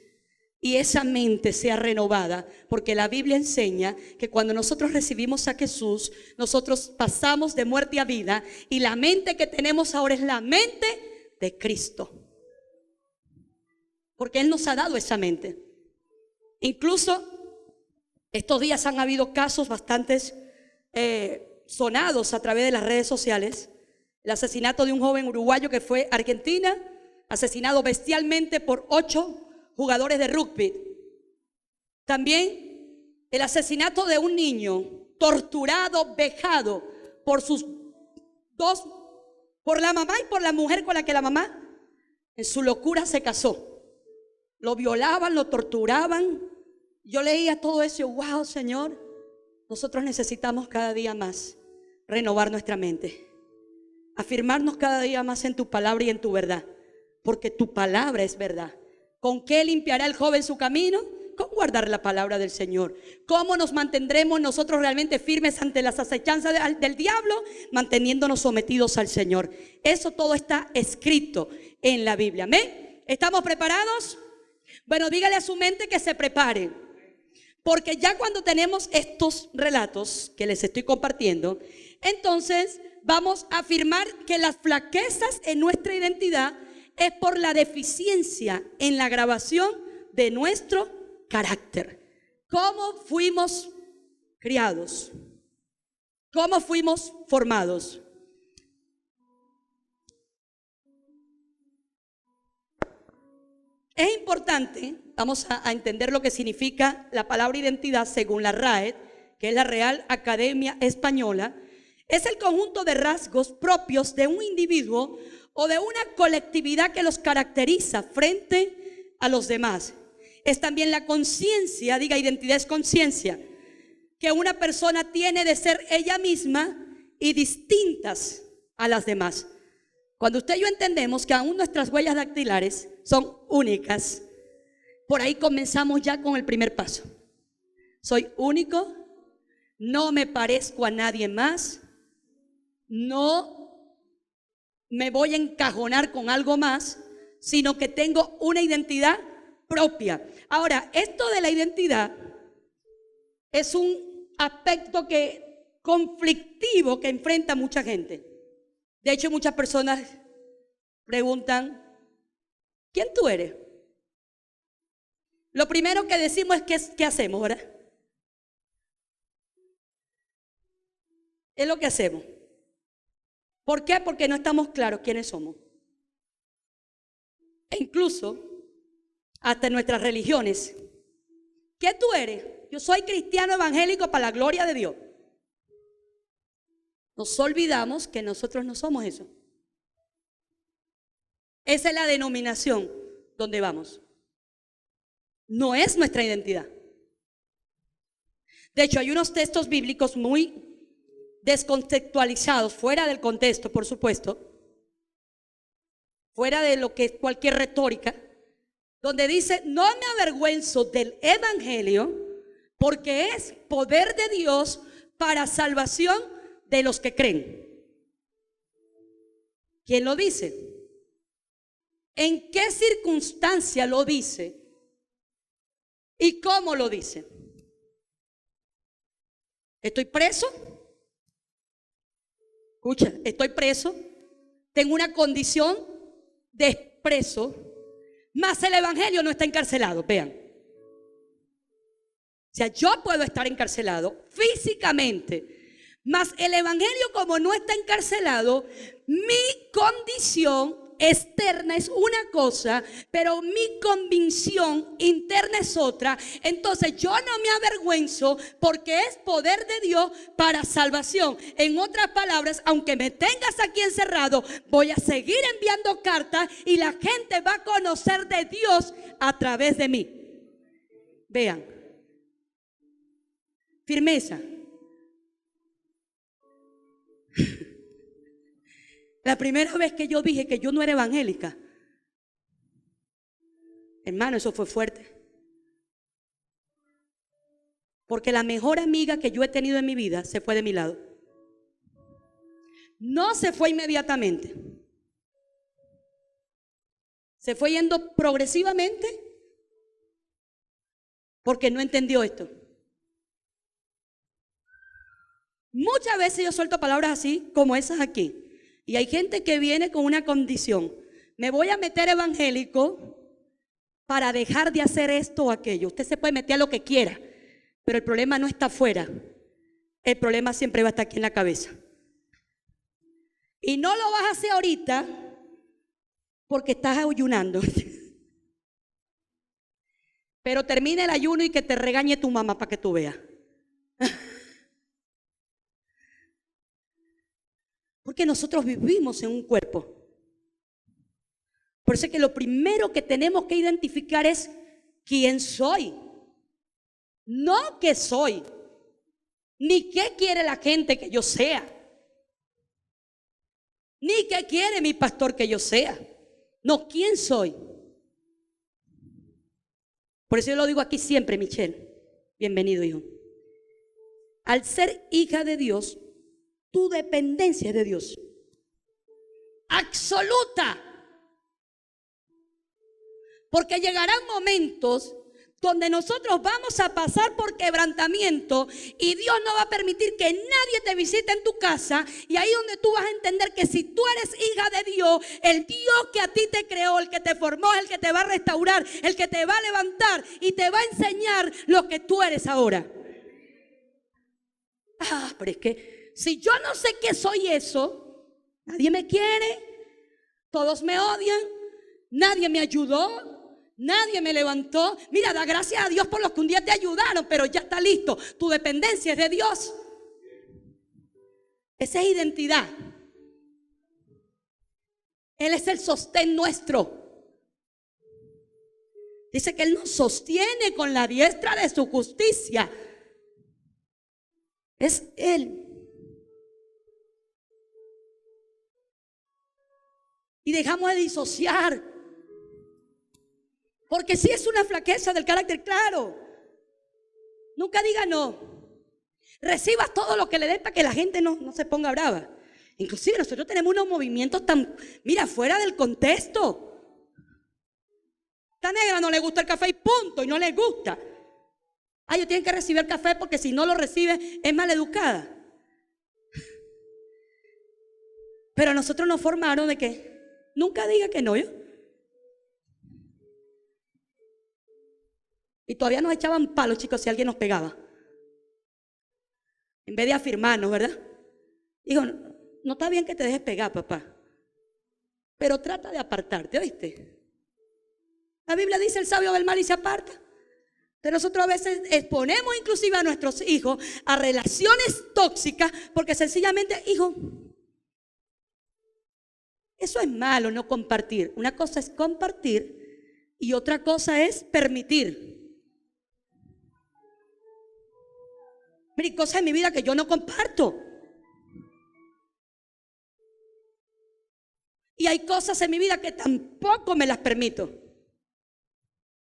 Speaker 1: y esa mente sea renovada, porque la Biblia enseña que cuando nosotros recibimos a Jesús, nosotros pasamos de muerte a vida, y la mente que tenemos ahora es la mente de Cristo, porque Él nos ha dado esa mente. Incluso estos días han habido casos bastante sonados a través de las redes sociales. El asesinato de un joven uruguayo que fue a Argentina, asesinado bestialmente por 8 jugadores de rugby. También el asesinato de un niño torturado, vejado por sus dos, por la mamá y por la mujer con la que la mamá en su locura se casó. Lo violaban, lo torturaban. Yo leía todo eso y wow, Señor, nosotros necesitamos cada día más renovar nuestra mente, afirmarnos cada día más en tu palabra y en tu verdad, porque tu palabra es verdad. ¿Con qué limpiará el joven su camino? Con guardar la palabra del Señor. ¿Cómo nos mantendremos nosotros realmente firmes ante las acechanzas del diablo? Manteniéndonos sometidos al Señor. Eso todo está escrito en la Biblia. ¿Amén? ¿Estamos preparados? Bueno, dígale a su mente que se prepare, porque ya cuando tenemos estos relatos que les estoy compartiendo, entonces vamos a afirmar que las flaquezas en nuestra identidad es por la deficiencia en la grabación de nuestro carácter. ¿Cómo fuimos criados? ¿Cómo fuimos formados? Es importante, vamos a entender lo que significa la palabra identidad según la RAE, que es la Real Academia Española. Es el conjunto de rasgos propios de un individuo o de una colectividad que los caracteriza frente a los demás. Es también la conciencia, diga, identidad es conciencia, que una persona tiene de ser ella misma y distintas a las demás. Cuando usted y yo entendemos que aún nuestras huellas dactilares son únicas, por ahí comenzamos ya con el primer paso. Soy único, no me parezco a nadie más, no me voy a encajonar con algo más, sino que tengo una identidad propia. Ahora, esto de la identidad es un aspecto conflictivo que enfrenta mucha gente. De hecho, muchas personas preguntan, ¿quién tú eres? Lo primero que decimos es ¿qué hacemos, verdad? Es lo que hacemos. ¿Por qué? Porque no estamos claros quiénes somos. E incluso hasta en nuestras religiones. ¿Qué tú eres? Yo soy cristiano evangélico para la gloria de Dios. Nos olvidamos que nosotros no somos eso. Esa es la denominación donde vamos. No es nuestra identidad. De hecho, hay unos textos bíblicos muy descontextualizados, fuera del contexto, por supuesto, fuera de lo que es cualquier retórica, donde dice: no me avergüenzo del evangelio, porque es poder de Dios para salvación de los que creen. ¿Quién lo dice? ¿En qué circunstancia lo dice? ¿Y cómo lo dice? ¿Estoy preso? Escucha, estoy preso, tengo una condición de preso, más el evangelio no está encarcelado. Vean, o sea, yo puedo estar encarcelado físicamente, mas el evangelio, como no está encarcelado, mi condición externa es una cosa, pero mi convicción interna es otra. Entonces yo no me avergüenzo porque es poder de Dios para salvación. En otras palabras, aunque me tengas aquí encerrado, voy a seguir enviando cartas y la gente va a conocer de Dios a través de mí. Vean, firmeza. La primera vez que yo dije que yo no era evangélica, hermano, eso fue fuerte. Porque la mejor amiga que yo he tenido en mi vida se fue de mi lado. No se fue inmediatamente. Se fue yendo progresivamente porque no entendió esto. Muchas veces yo suelto palabras así como esas aquí. Y hay gente que viene con una condición. Me voy a meter evangélico para dejar de hacer esto o aquello. Usted se puede meter a lo que quiera, pero el problema no está afuera. El problema siempre va a estar aquí en la cabeza. Y no lo vas a hacer ahorita porque estás ayunando. Pero termina el ayuno y que te regañe tu mamá para que tú veas. Porque nosotros vivimos en un cuerpo. Por eso es que lo primero que tenemos que identificar es quién soy. No qué soy, ni qué quiere la gente que yo sea, ni qué quiere mi pastor que yo sea. No, quién soy. Por eso yo lo digo aquí siempre, Michelle. Bienvenido, hijo. Al ser hija de Dios, tu dependencia es de Dios. Absoluta. Porque llegarán momentos donde nosotros vamos a pasar por quebrantamiento y Dios no va a permitir que nadie te visite en tu casa, y ahí donde tú vas a entender que si tú eres hija de Dios, el Dios que a ti te creó, el que te formó, el que te va a restaurar, el que te va a levantar y te va a enseñar lo que tú eres ahora. Pero es que si yo no sé qué soy eso, nadie me quiere, todos me odian, nadie me ayudó, nadie me levantó. Mira, da gracias a Dios por los que un día te ayudaron, pero ya está listo. Tu dependencia es de Dios. Esa es identidad. Él es el sostén nuestro. Dice que Él nos sostiene con la diestra de su justicia. Es Él. Y dejamos de disociar. Porque si es una flaqueza del carácter, claro. Nunca diga no. Recibas todo lo que le dé para que la gente no se ponga brava. Inclusive nosotros tenemos unos movimientos tan, mira, fuera del contexto. Esta negra no le gusta el café y punto, y no le gusta. Ellos tienen que recibir el café porque si no lo recibe es maleducada. Pero a nosotros nos formaron de que nunca diga que no, ¿yo? Y todavía nos echaban palos, chicos, si alguien nos pegaba. En vez de afirmarnos, ¿verdad? Digo, no está bien que te dejes pegar, papá, pero trata de apartarte, ¿oíste? La Biblia dice: el sabio del mal y se aparta. Pero nosotros a veces exponemos inclusive a nuestros hijos a relaciones tóxicas porque sencillamente, hijo, eso es malo, no compartir. Una cosa es compartir y otra cosa es permitir. Hay cosas en mi vida que yo no comparto. Y hay cosas en mi vida que tampoco me las permito.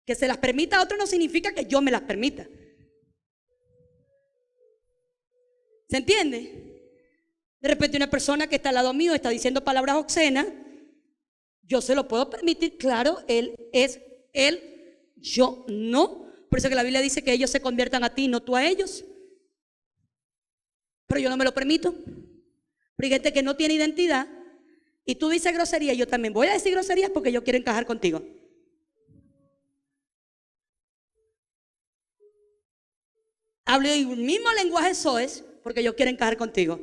Speaker 1: Que se las permita a otro no significa que yo me las permita. ¿Se entiende? De repente una persona que está al lado mío está diciendo palabras obscenas. Yo se lo puedo permitir, claro, él es él, yo no. Por eso que la Biblia dice que ellos se conviertan a ti, no tú a ellos. Pero yo no me lo permito. Pero hay gente que no tiene identidad y tú dices grosería, yo también voy a decir groserías porque yo quiero encajar contigo. Hablo el mismo lenguaje soez porque yo quiero encajar contigo.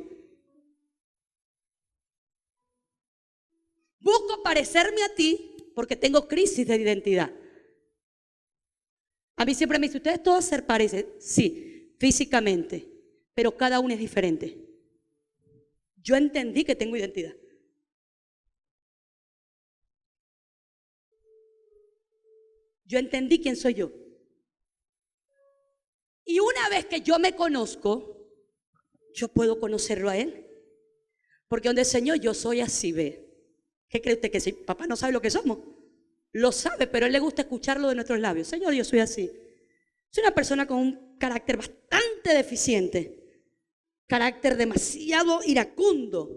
Speaker 1: Busco parecerme a ti porque tengo crisis de identidad. A mí siempre me dice, ustedes todas se parecen. Sí, físicamente, pero cada uno es diferente. Yo entendí que tengo identidad. Yo entendí quién soy yo. Y una vez que yo me conozco, yo puedo conocerlo a Él. Porque donde el Señor, yo soy así, ve. ¿Qué cree usted que si papá no sabe lo que somos? Lo sabe, pero a Él le gusta escucharlo de nuestros labios. Señor, yo soy así. Soy una persona con un carácter bastante deficiente. Carácter demasiado iracundo.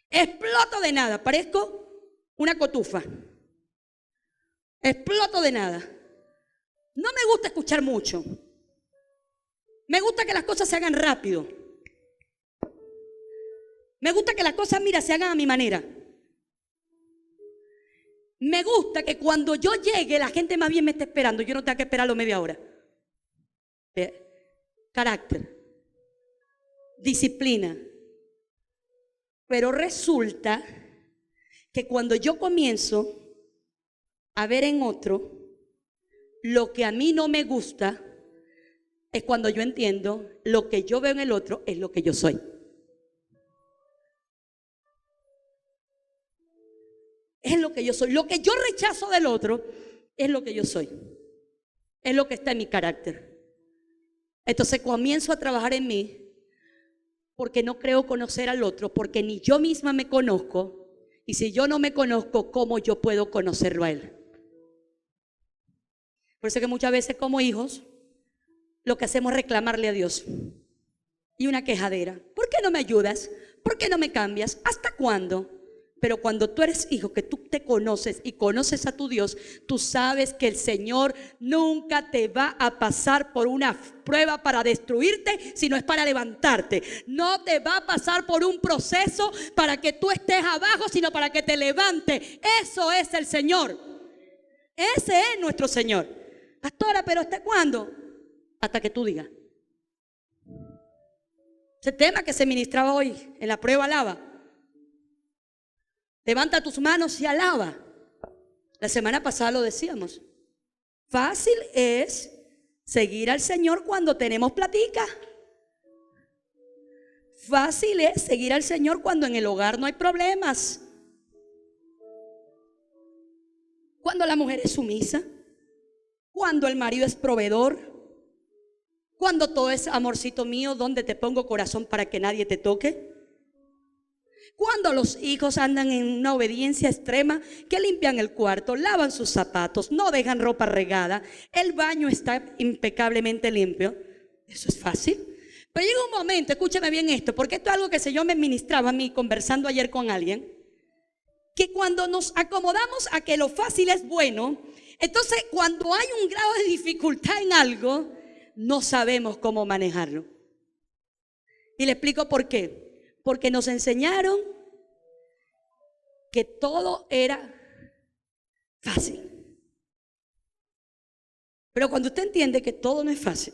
Speaker 1: Exploto de nada, parezco una cotufa. Exploto de nada. No me gusta escuchar mucho. Me gusta que las cosas se hagan rápido. Me gusta que las cosas, mira, se hagan a mi manera. Me gusta que cuando yo llegue la gente más bien me esté esperando. Yo no tenga que esperarlo media hora. Carácter. Disciplina. Pero resulta que cuando yo comienzo a ver en otro lo que a mí no me gusta, es cuando yo entiendo lo que yo veo en el otro es lo que yo soy. Es lo que yo soy. Lo que yo rechazo del otro es lo que yo soy. Es lo que está en mi carácter. Entonces comienzo a trabajar en mí porque no creo conocer al otro, porque ni yo misma me conozco. Y si yo no me conozco, ¿cómo yo puedo conocerlo a Él? Por eso que muchas veces como hijos lo que hacemos es reclamarle a Dios. Y una quejadera. ¿Por qué no me ayudas? ¿Por qué no me cambias? ¿Hasta cuándo? Pero cuando tú eres hijo, que tú te conoces y conoces a tu Dios, tú sabes que el Señor nunca te va a pasar por una prueba para destruirte, sino es para levantarte. No te va a pasar por un proceso para que tú estés abajo, sino para que te levante. Eso es el Señor. Ese es nuestro Señor. Pastora, ¿pero hasta cuándo? Hasta que tú digas. Ese tema que se ministraba hoy en la prueba alaba. Levanta tus manos y alaba. La semana pasada lo decíamos. Fácil es seguir al Señor cuando tenemos platica. Fácil es seguir al Señor cuando en el hogar no hay problemas. Cuando la mujer es sumisa. Cuando el marido es proveedor. Cuando todo es amorcito mío, donde te pongo corazón para que nadie te toque. Cuando los hijos andan en una obediencia extrema, que limpian el cuarto, lavan sus zapatos, no dejan ropa regada, el baño está impecablemente limpio. Eso es fácil. Pero llega un momento, escúchame bien esto, porque esto es algo que el Señor me ministraba a mí conversando ayer con alguien, que cuando nos acomodamos a que lo fácil es bueno, entonces cuando hay un grado de dificultad en algo, no sabemos cómo manejarlo. Y le explico por qué. Porque nos enseñaron que todo era fácil. Pero cuando usted entiende que todo no es fácil,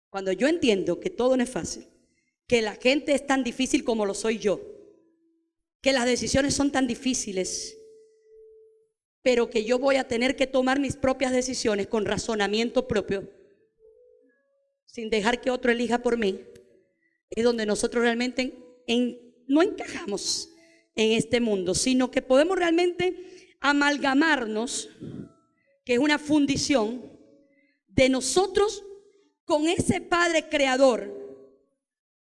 Speaker 1: cuando yo entiendo que todo no es fácil, que la gente es tan difícil como lo soy yo, que las decisiones son tan difíciles, pero que yo voy a tener que tomar mis propias decisiones con razonamiento propio, sin dejar que otro elija por mí, es donde nosotros realmente no encajamos en este mundo, sino que podemos realmente amalgamarnos, que es una fundición de nosotros con ese Padre Creador,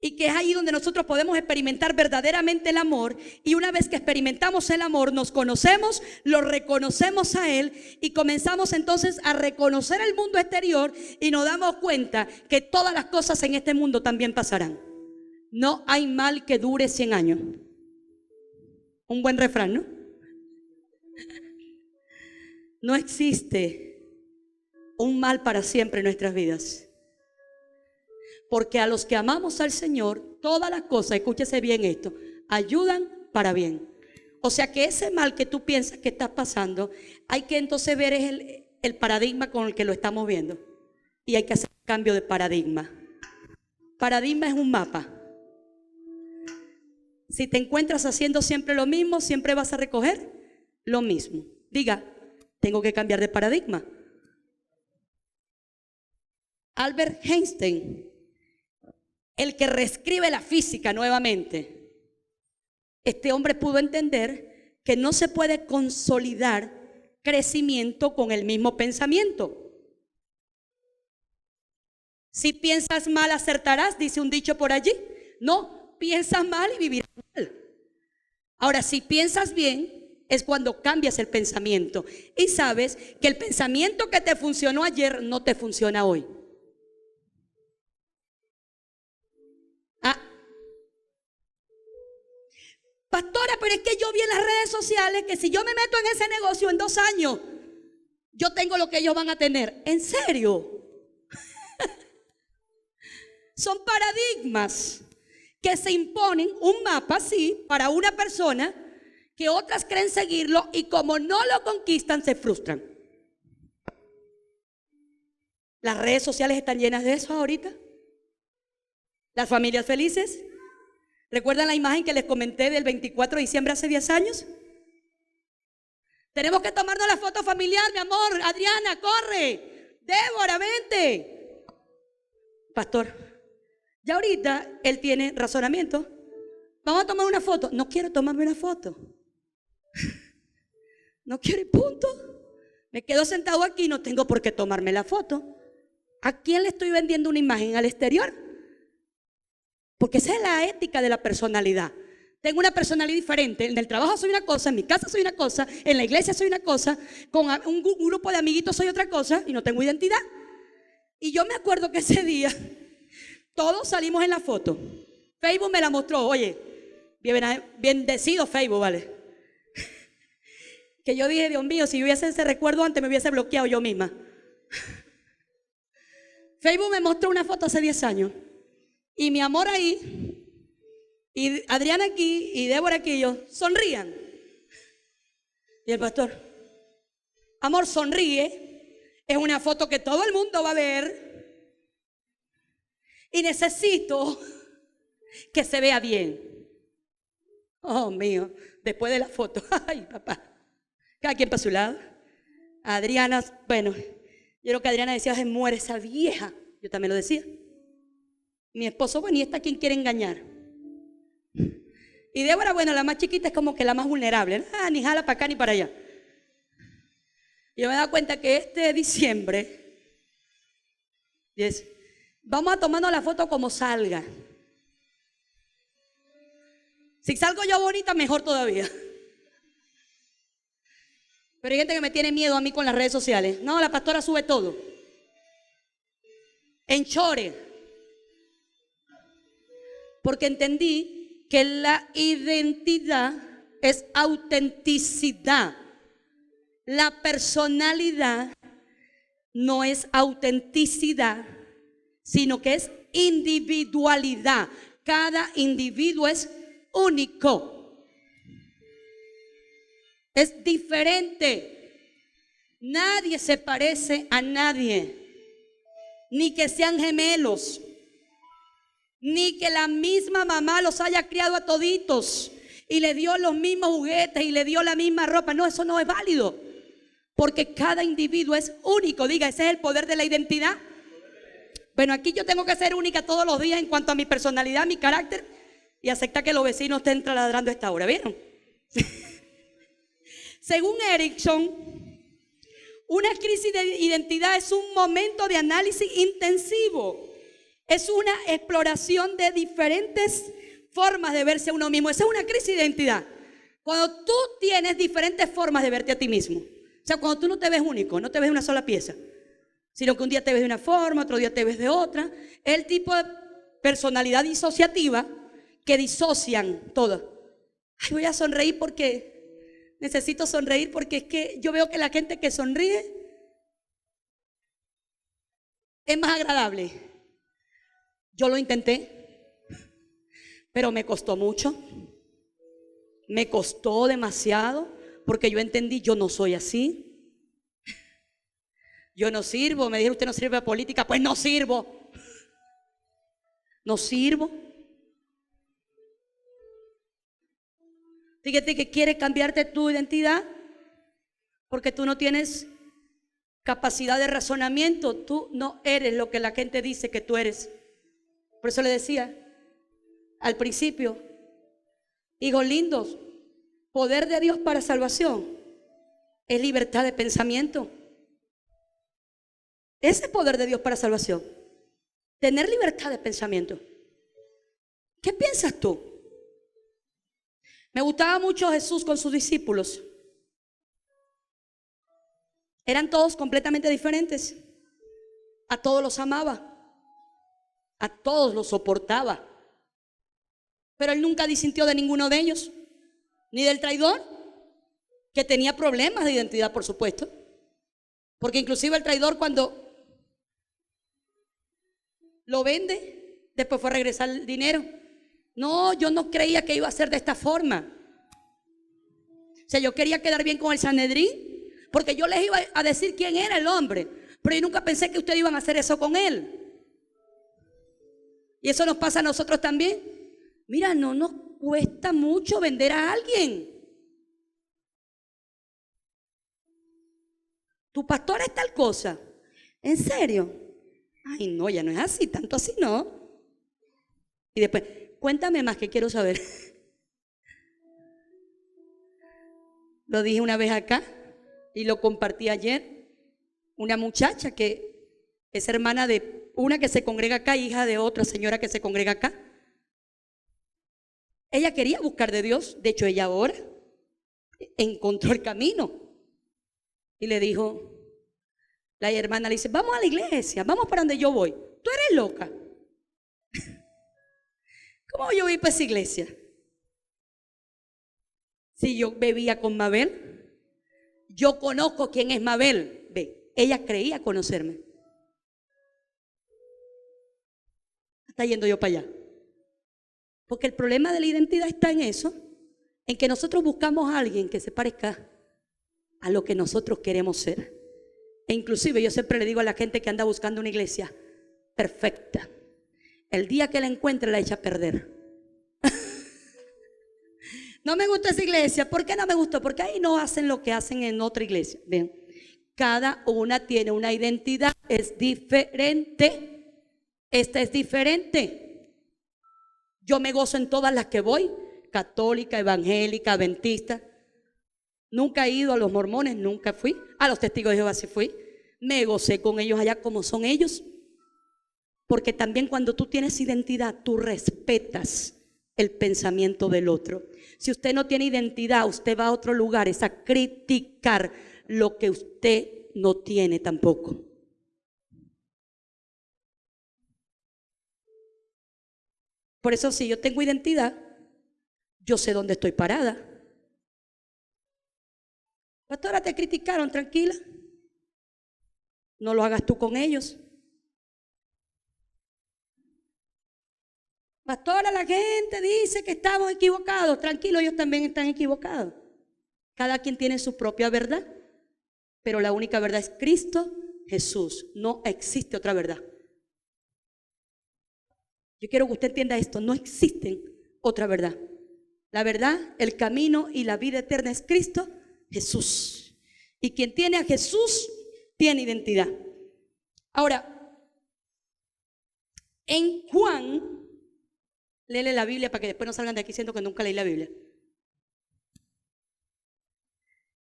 Speaker 1: y que es ahí donde nosotros podemos experimentar verdaderamente el amor. Y una vez que experimentamos el amor, nos conocemos, lo reconocemos a Él y comenzamos entonces a reconocer el mundo exterior y nos damos cuenta que todas las cosas en este mundo también pasarán. No hay mal que dure 100 años. Un buen refrán, ¿no? No existe un mal para siempre en nuestras vidas. Porque a los que amamos al Señor, todas las cosas, escúchese bien esto, ayudan para bien. O sea que ese mal que tú piensas que está pasando, hay que entonces ver el paradigma con el que lo estamos viendo. Y hay que hacer un cambio de paradigma. Paradigma es un mapa. Si te encuentras haciendo siempre lo mismo, siempre vas a recoger lo mismo. Diga, tengo que cambiar de paradigma. Albert Einstein, el que reescribe la física nuevamente, este hombre pudo entender que no se puede consolidar crecimiento con el mismo pensamiento. Si piensas mal, acertarás, dice un dicho por allí. No, piensas mal y vivirás mal. Ahora, si piensas bien, es cuando cambias el pensamiento y sabes que el pensamiento que te funcionó ayer no te funciona hoy. Pastora, pero es que yo vi en las redes sociales que si yo me meto en ese negocio en 2 años, yo tengo lo que ellos van a tener. ¿En serio? Son paradigmas que se imponen, un mapa, sí, para una persona, que otras creen seguirlo y como no lo conquistan, se frustran. Las redes sociales están llenas de eso ahorita. Las familias felices. ¿Recuerdan la imagen que les comenté del 24 de diciembre hace 10 años? Tenemos que tomarnos la foto familiar, mi amor. Adriana, corre. Débora, vente. Pastor, ya ahorita él tiene razonamiento. Vamos a tomar una foto. No quiero tomarme una foto. No quiero y punto. Me quedo sentado aquí, no tengo por qué tomarme la foto. ¿A quién le estoy vendiendo una imagen? ¿Al exterior? Porque esa es la ética de la personalidad. Tengo una personalidad diferente. En el trabajo soy una cosa, en mi casa soy una cosa, en la iglesia soy una cosa, con un grupo de amiguitos soy otra cosa y no tengo identidad. Y yo me acuerdo que ese día todos salimos en la foto. Facebook me la mostró. Oye, bendecido Facebook, ¿vale? Que yo dije, Dios mío, si yo hubiese ese recuerdo antes me hubiese bloqueado yo misma. Facebook me mostró una foto hace 10 años. Y mi amor ahí, y Adriana aquí, y Débora aquí, y yo, sonrían. Y el pastor, amor, sonríe. Es una foto que todo el mundo va a ver. Y necesito que se vea bien. Oh, mío, después de la foto. Ay, papá. Cada quien para su lado. Adriana, bueno, yo creo que Adriana decía, se muere esa vieja. Yo también lo decía. Mi esposo, bueno, ¿y esta quién quiere engañar? Y Débora, bueno, la más chiquita es como que la más vulnerable. Ni jala para acá ni para allá. Yo me he dado cuenta que este diciembre, vamos a tomarnos la foto como salga. Si salgo yo bonita, mejor todavía. Pero hay gente que me tiene miedo a mí con las redes sociales. No, la pastora sube todo. En chore. Porque entendí que la identidad es autenticidad. La personalidad no es autenticidad, sino que es individualidad. Cada individuo es único. Es diferente. Nadie se parece a nadie. Ni que sean gemelos. Ni que la misma mamá los haya criado a toditos y le dio los mismos juguetes y le dio la misma ropa. No, eso no es válido. Porque cada individuo es único. Diga, ese es el poder de la identidad. Bueno, aquí yo tengo que ser única todos los días en cuanto a mi personalidad, mi carácter, y aceptar que los vecinos estén ladrando a esta hora. ¿Vieron? Según Erickson, una crisis de identidad es un momento de análisis intensivo. Es una exploración de diferentes formas de verse a uno mismo. Esa es una crisis de identidad. Cuando tú tienes diferentes formas de verte a ti mismo. O sea, cuando tú no te ves único, no te ves una sola pieza, sino que un día te ves de una forma, otro día te ves de otra. Es el tipo de personalidad disociativa que disocian todo. Ay, voy a sonreír porque necesito sonreír porque es que yo veo que la gente que sonríe es más agradable. Yo lo intenté, pero me costó mucho. Me costó demasiado porque yo entendí, yo no soy así. Yo no sirvo. Me dijeron, usted no sirve para política. Pues no sirvo. No sirvo. Fíjate que quiere cambiarte tu identidad porque tú no tienes capacidad de razonamiento. Tú no eres lo que la gente dice que tú eres. Por eso le decía al principio, hijos lindos, poder de Dios para salvación es libertad de pensamiento. Ese poder de Dios para salvación, tener libertad de pensamiento. ¿Qué piensas tú? Me gustaba mucho Jesús con sus discípulos. Eran todos completamente diferentes. A todos los amaba, a todos los soportaba, pero él nunca disintió de ninguno de ellos, ni del traidor, que tenía problemas de identidad, por supuesto, porque inclusive el traidor, cuando lo vende, después fue a regresar el dinero. No, yo no creía que iba a ser de esta forma. O sea, yo quería quedar bien con el Sanedrín, porque yo les iba a decir quién era el hombre, pero yo nunca pensé que ustedes iban a hacer eso con él. Y eso nos pasa a nosotros también. Mira, no nos cuesta mucho vender a alguien. Tu pastor es tal cosa. ¿En serio? Ay, no, ya no es así, tanto así no. Y después, cuéntame más, que quiero saber. Lo dije una vez acá y lo compartí ayer. Una muchacha que es hermana de una que se congrega acá, hija de otra señora que se congrega acá. Ella quería buscar de Dios. De hecho, ella ahora encontró el camino. Y le dijo, la hermana le dice, vamos a la iglesia, vamos para donde yo voy. Tú eres loca. ¿Cómo yo voy para esa iglesia? Si yo bebía con Mabel, yo conozco quién es Mabel. Ve, ella creía conocerme. Está yendo yo para allá. Porque el problema de la identidad está en eso, en que nosotros buscamos a alguien que se parezca a lo que nosotros queremos ser. E inclusive yo siempre le digo a la gente que anda buscando una iglesia perfecta, el día que la encuentre la echa a perder. No me gusta esa iglesia. ¿Por qué no me gustó? Porque ahí no hacen lo que hacen en otra iglesia. Bien, cada una tiene una identidad, es diferente. Esta es diferente. Yo me gozo en todas las que voy, católica, evangélica, adventista. Nunca he ido a los mormones, nunca fui. A los testigos de Jehová sí fui. Me gocé con ellos allá como son ellos. Porque también cuando tú tienes identidad, tú respetas el pensamiento del otro. Si usted no tiene identidad, usted va a otro lugar, es a criticar lo que usted no tiene tampoco. Por eso, si yo tengo identidad, yo sé dónde estoy parada. Pastora, te criticaron, tranquila. No lo hagas tú con ellos. Pastora, la gente dice que estamos equivocados. Tranquilo, ellos también están equivocados. Cada quien tiene su propia verdad, pero la única verdad es Cristo Jesús. No existe otra verdad. Yo quiero que usted entienda esto, no existe otra verdad. La verdad, el camino y la vida eterna es Cristo Jesús. Y quien tiene a Jesús tiene identidad. Ahora, en Juan, léele la Biblia para que después no salgan de aquí diciendo que nunca leí la Biblia.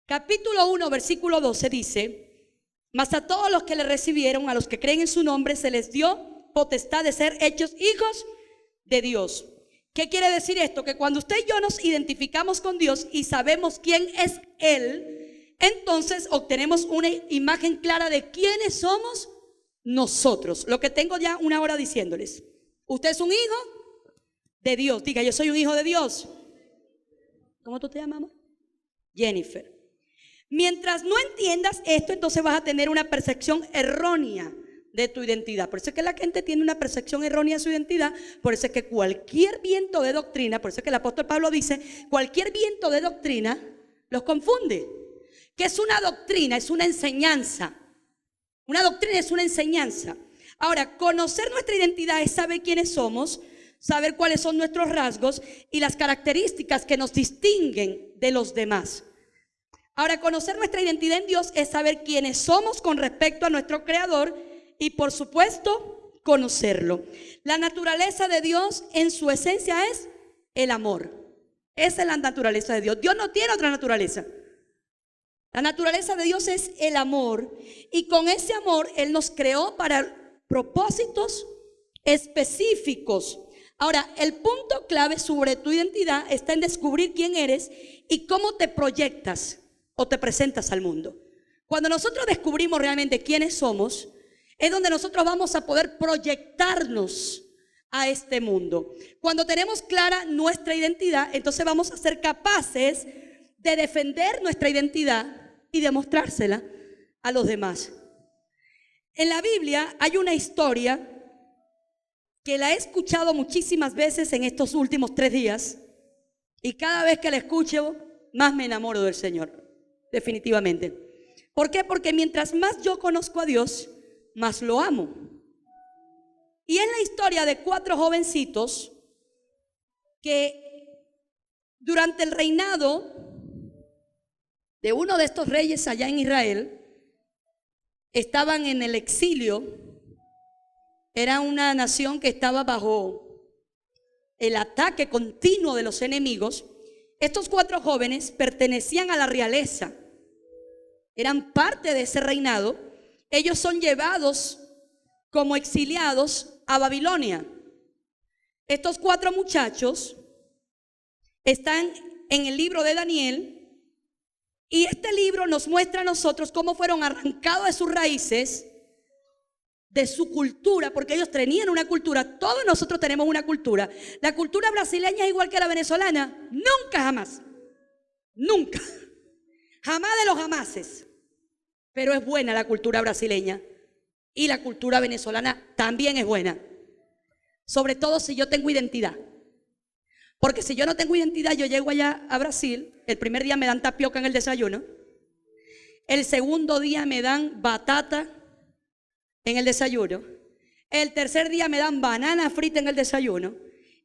Speaker 1: Capítulo 1, versículo 12 dice: mas a todos los que le recibieron, a los que creen en su nombre, se les dio potestad de ser hechos hijos de Dios. ¿Qué quiere decir esto? Que cuando usted y yo nos identificamos con Dios y sabemos quién es Él, entonces obtenemos una imagen clara de quiénes somos nosotros. Lo que tengo ya una hora diciéndoles: usted es un hijo de Dios. Diga, yo soy un hijo de Dios. ¿Cómo tú te llamas, amor? Jennifer. Mientras no entiendas esto, entonces vas a tener una percepción errónea de tu identidad. Por eso es que la gente tiene una percepción errónea de su identidad. Por eso es que cualquier viento de doctrina, por eso es que el apóstol Pablo dice, cualquier viento de doctrina los confunde. ¿Qué es una doctrina? Es una enseñanza. Una doctrina es una enseñanza. Ahora, conocer nuestra identidad es saber quiénes somos, saber cuáles son nuestros rasgos y las características que nos distinguen de los demás. Ahora, conocer nuestra identidad en Dios es saber quiénes somos con respecto a nuestro Creador y, por supuesto, conocerlo. La naturaleza de Dios en su esencia es el amor. Esa es la naturaleza de Dios. Dios no tiene otra naturaleza. La naturaleza de Dios es el amor, y con ese amor Él nos creó para propósitos específicos. Ahora, el punto clave sobre tu identidad está en descubrir quién eres y cómo te proyectas o te presentas al mundo. Cuando nosotros descubrimos realmente quiénes somos, es donde nosotros vamos a poder proyectarnos a este mundo. Cuando tenemos clara nuestra identidad, entonces vamos a ser capaces de defender nuestra identidad y demostrársela a los demás. En la Biblia hay una historia que la he escuchado muchísimas veces en estos últimos 3 días, y cada vez que la escucho más me enamoro del Señor, definitivamente. ¿Por qué? Porque mientras más yo conozco a Dios, más lo amo. Y es la historia de 4 jovencitos que durante el reinado de uno de estos reyes allá en Israel estaban en el exilio. Era una nación que estaba bajo el ataque continuo de los enemigos. Estos 4 jóvenes pertenecían a la realeza, eran parte de ese reinado. Ellos son llevados como exiliados a Babilonia. Estos 4 muchachos están en el libro de Daniel, y este libro nos muestra a nosotros cómo fueron arrancados de sus raíces, de su cultura, porque ellos tenían una cultura. Todos nosotros tenemos una cultura. La cultura brasileña es igual que la venezolana. Nunca, jamás. Nunca. Jamás de los jamases. Pero es buena la cultura brasileña. Y la cultura venezolana también es buena. Sobre todo si yo tengo identidad. Porque si yo no tengo identidad, yo llego allá a Brasil. El primer día me dan tapioca en el desayuno. El segundo día me dan batata en el desayuno. El tercer día me dan banana frita en el desayuno.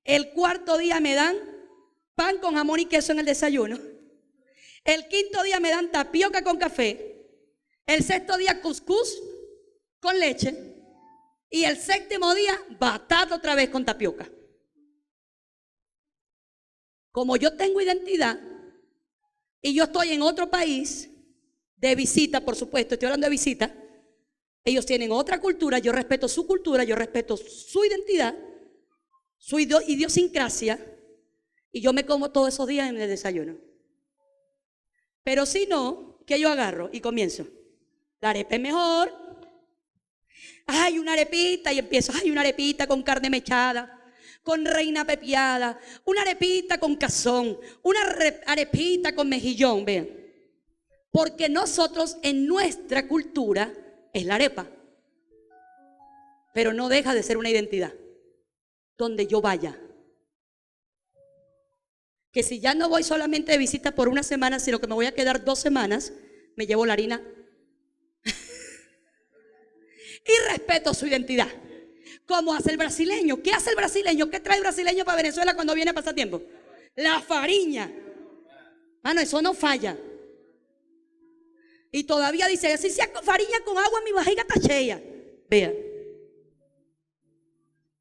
Speaker 1: El cuarto día me dan pan con jamón y queso en el desayuno. El quinto día me dan tapioca con café. El sexto día cuscús con leche. Y el séptimo día batata otra vez con tapioca. Como yo tengo identidad y yo estoy en otro país de visita, por supuesto, estoy hablando de visita. Ellos tienen otra cultura, yo respeto su cultura, yo respeto su identidad, su idiosincrasia, y yo me como todos esos días en el desayuno. Pero si no, ¿qué yo agarro? Y comienzo. La arepa es mejor. Ay, una arepita, y empiezo. Ay, una arepita con carne mechada, con reina pepiada, una arepita con cazón, una arepita con mejillón, vean. Porque nosotros en nuestra cultura es la arepa, pero no deja de ser una identidad donde yo vaya. Que si ya no voy solamente de visita por una semana, sino que me voy a quedar 2 semanas, me llevo la harina y respeto su identidad. ¿Cómo hace el brasileño? ¿Qué hace el brasileño? ¿Qué trae el brasileño para Venezuela cuando viene a pasar tiempo? La fariña. Mano, eso no falla. Y todavía dice, si se hace fariña con agua, mi barriga está cheia. Vean,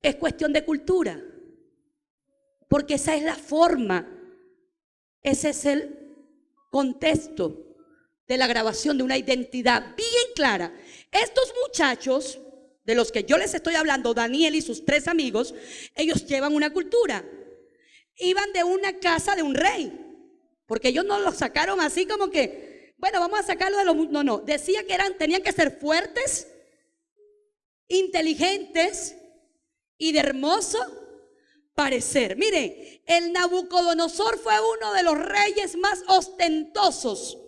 Speaker 1: es cuestión de cultura, porque esa es la forma, ese es el contexto de la grabación de una identidad bien clara. Estos muchachos de los que yo les estoy hablando, Daniel y sus 3 amigos, ellos llevan una cultura. Iban de una casa de un rey, porque ellos no los sacaron así como que, bueno, vamos a sacarlo de los... No, decía que tenían que ser fuertes, inteligentes y de hermoso parecer. Mire, el Nabucodonosor fue uno de los reyes más ostentosos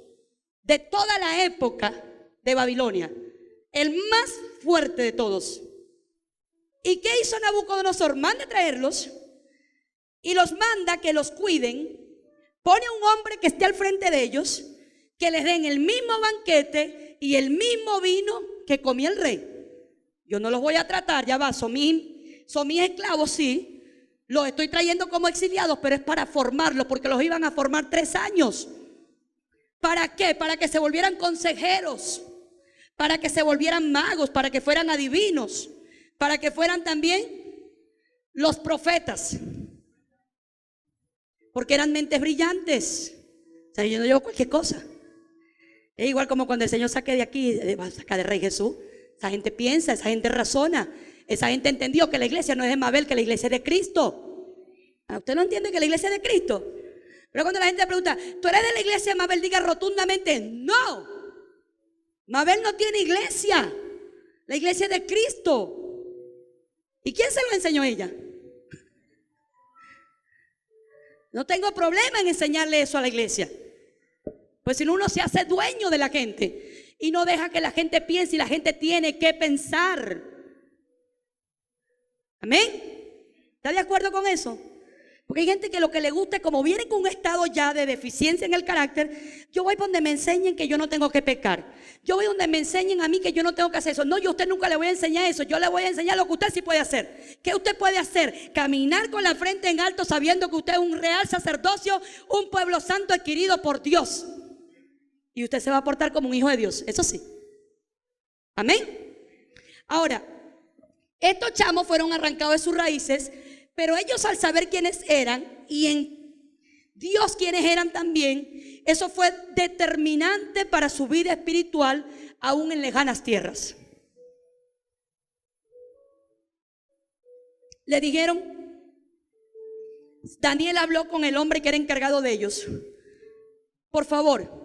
Speaker 1: de toda la época de Babilonia, el más fuerte de todos. ¿Y qué hizo Nabucodonosor? Manda a traerlos y los manda que los cuiden. Pone a un hombre que esté al frente de ellos, que les den el mismo banquete y el mismo vino que comía el rey. Yo no los voy a tratar, ya va, son mis esclavos, sí. Los estoy trayendo como exiliados, pero es para formarlos, porque los iban a formar 3 años. ¿Para qué? Para que se volvieran consejeros, para que se volvieran magos, para que fueran adivinos, para que fueran también los profetas, porque eran mentes brillantes. O sea, yo no llevo cualquier cosa. Es igual como cuando el Señor saque de aquí, va a sacar de Rey Jesús. Esa gente piensa, esa gente razona, esa gente entendió que la iglesia no es de Mabel, que la iglesia es de Cristo. ¿Usted no entiende que la iglesia es de Cristo? Pero cuando la gente pregunta, ¿tú eres de la iglesia de Mabel? Diga rotundamente, no. Mabel no tiene iglesia. La iglesia es de Cristo. ¿Y quién se lo enseñó ella? No tengo problema en enseñarle eso a la iglesia. Pues si no, uno se hace dueño de la gente y no deja que la gente piense, y la gente tiene que pensar. Amén. ¿Está de acuerdo con eso? Porque hay gente que lo que le gusta es, como viene con un estado ya de deficiencia en el carácter, yo voy donde me enseñen que yo no tengo que pecar. Yo voy donde me enseñen a mí que yo no tengo que hacer eso. No, yo a usted nunca le voy a enseñar eso. Yo le voy a enseñar lo que usted sí puede hacer. ¿Qué usted puede hacer? Caminar con la frente en alto sabiendo que usted es un real sacerdocio, un pueblo santo adquirido por Dios. Y usted se va a portar como un hijo de Dios. Eso sí. Amén. Ahora, estos chamos fueron arrancados de sus raíces, pero ellos, al saber quiénes eran y en Dios quiénes eran también, eso fue determinante para su vida espiritual aún en lejanas tierras. Le dijeron, Daniel habló con el hombre que era encargado de ellos: por favor,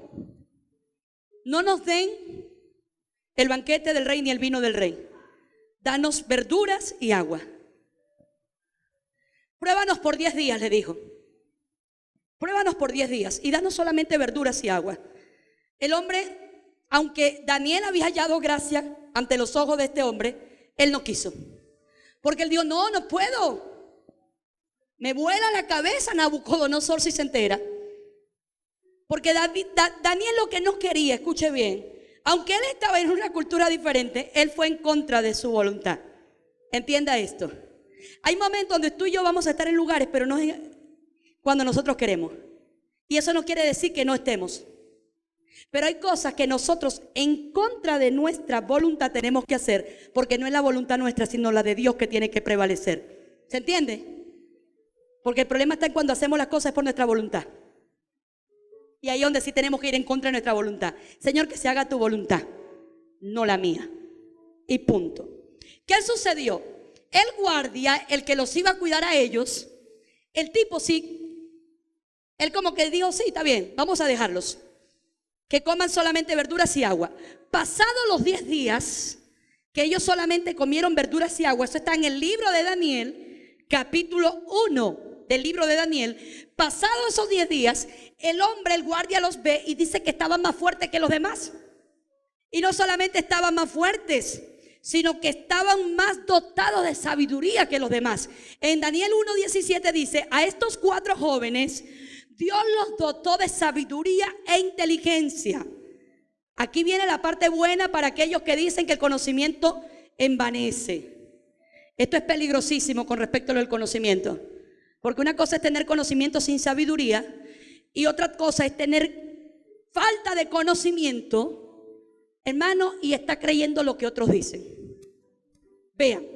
Speaker 1: no nos den el banquete del rey ni el vino del rey. Danos verduras y agua. Pruébanos por 10 días, le dijo. Pruébanos por 10 días y danos solamente verduras y agua. El hombre, aunque Daniel había hallado gracia ante los ojos de este hombre, él no quiso. Porque él dijo, no, no puedo. Me vuela la cabeza Nabucodonosor si se entera. Porque Daniel lo que no quería, escuche bien, aunque él estaba en una cultura diferente, él fue en contra de su voluntad. Entienda esto. Hay momentos donde tú y yo vamos a estar en lugares, pero no es cuando nosotros queremos. Y eso no quiere decir que no estemos. Pero hay cosas que nosotros en contra de nuestra voluntad tenemos que hacer, porque no es la voluntad nuestra, sino la de Dios que tiene que prevalecer. ¿Se entiende? Porque el problema está en cuando hacemos las cosas por nuestra voluntad. Y ahí es donde sí tenemos que ir en contra de nuestra voluntad. Señor, que se haga tu voluntad, no la mía. Y punto. ¿Qué sucedió? El guardia, el que los iba a cuidar a ellos, el tipo sí, él como que dijo, sí, está bien, vamos a dejarlos, que coman solamente verduras y agua. Pasados los 10 días, que ellos solamente comieron verduras y agua, eso está en el libro de Daniel, capítulo 1 del libro de Daniel. Pasados esos 10 días, el hombre, el guardia, los ve y dice que estaban más fuertes que los demás. Y no solamente estaban más fuertes, sino que estaban más dotados de sabiduría que los demás. En Daniel 1:17 dice, a estos 4 jóvenes Dios los dotó de sabiduría e inteligencia. Aquí viene la parte buena para aquellos que dicen que el conocimiento envanece. Esto es peligrosísimo con respecto a lo del conocimiento, porque una cosa es tener conocimiento sin sabiduría y otra cosa es tener falta de conocimiento, hermano, y está creyendo lo que otros dicen. Vean,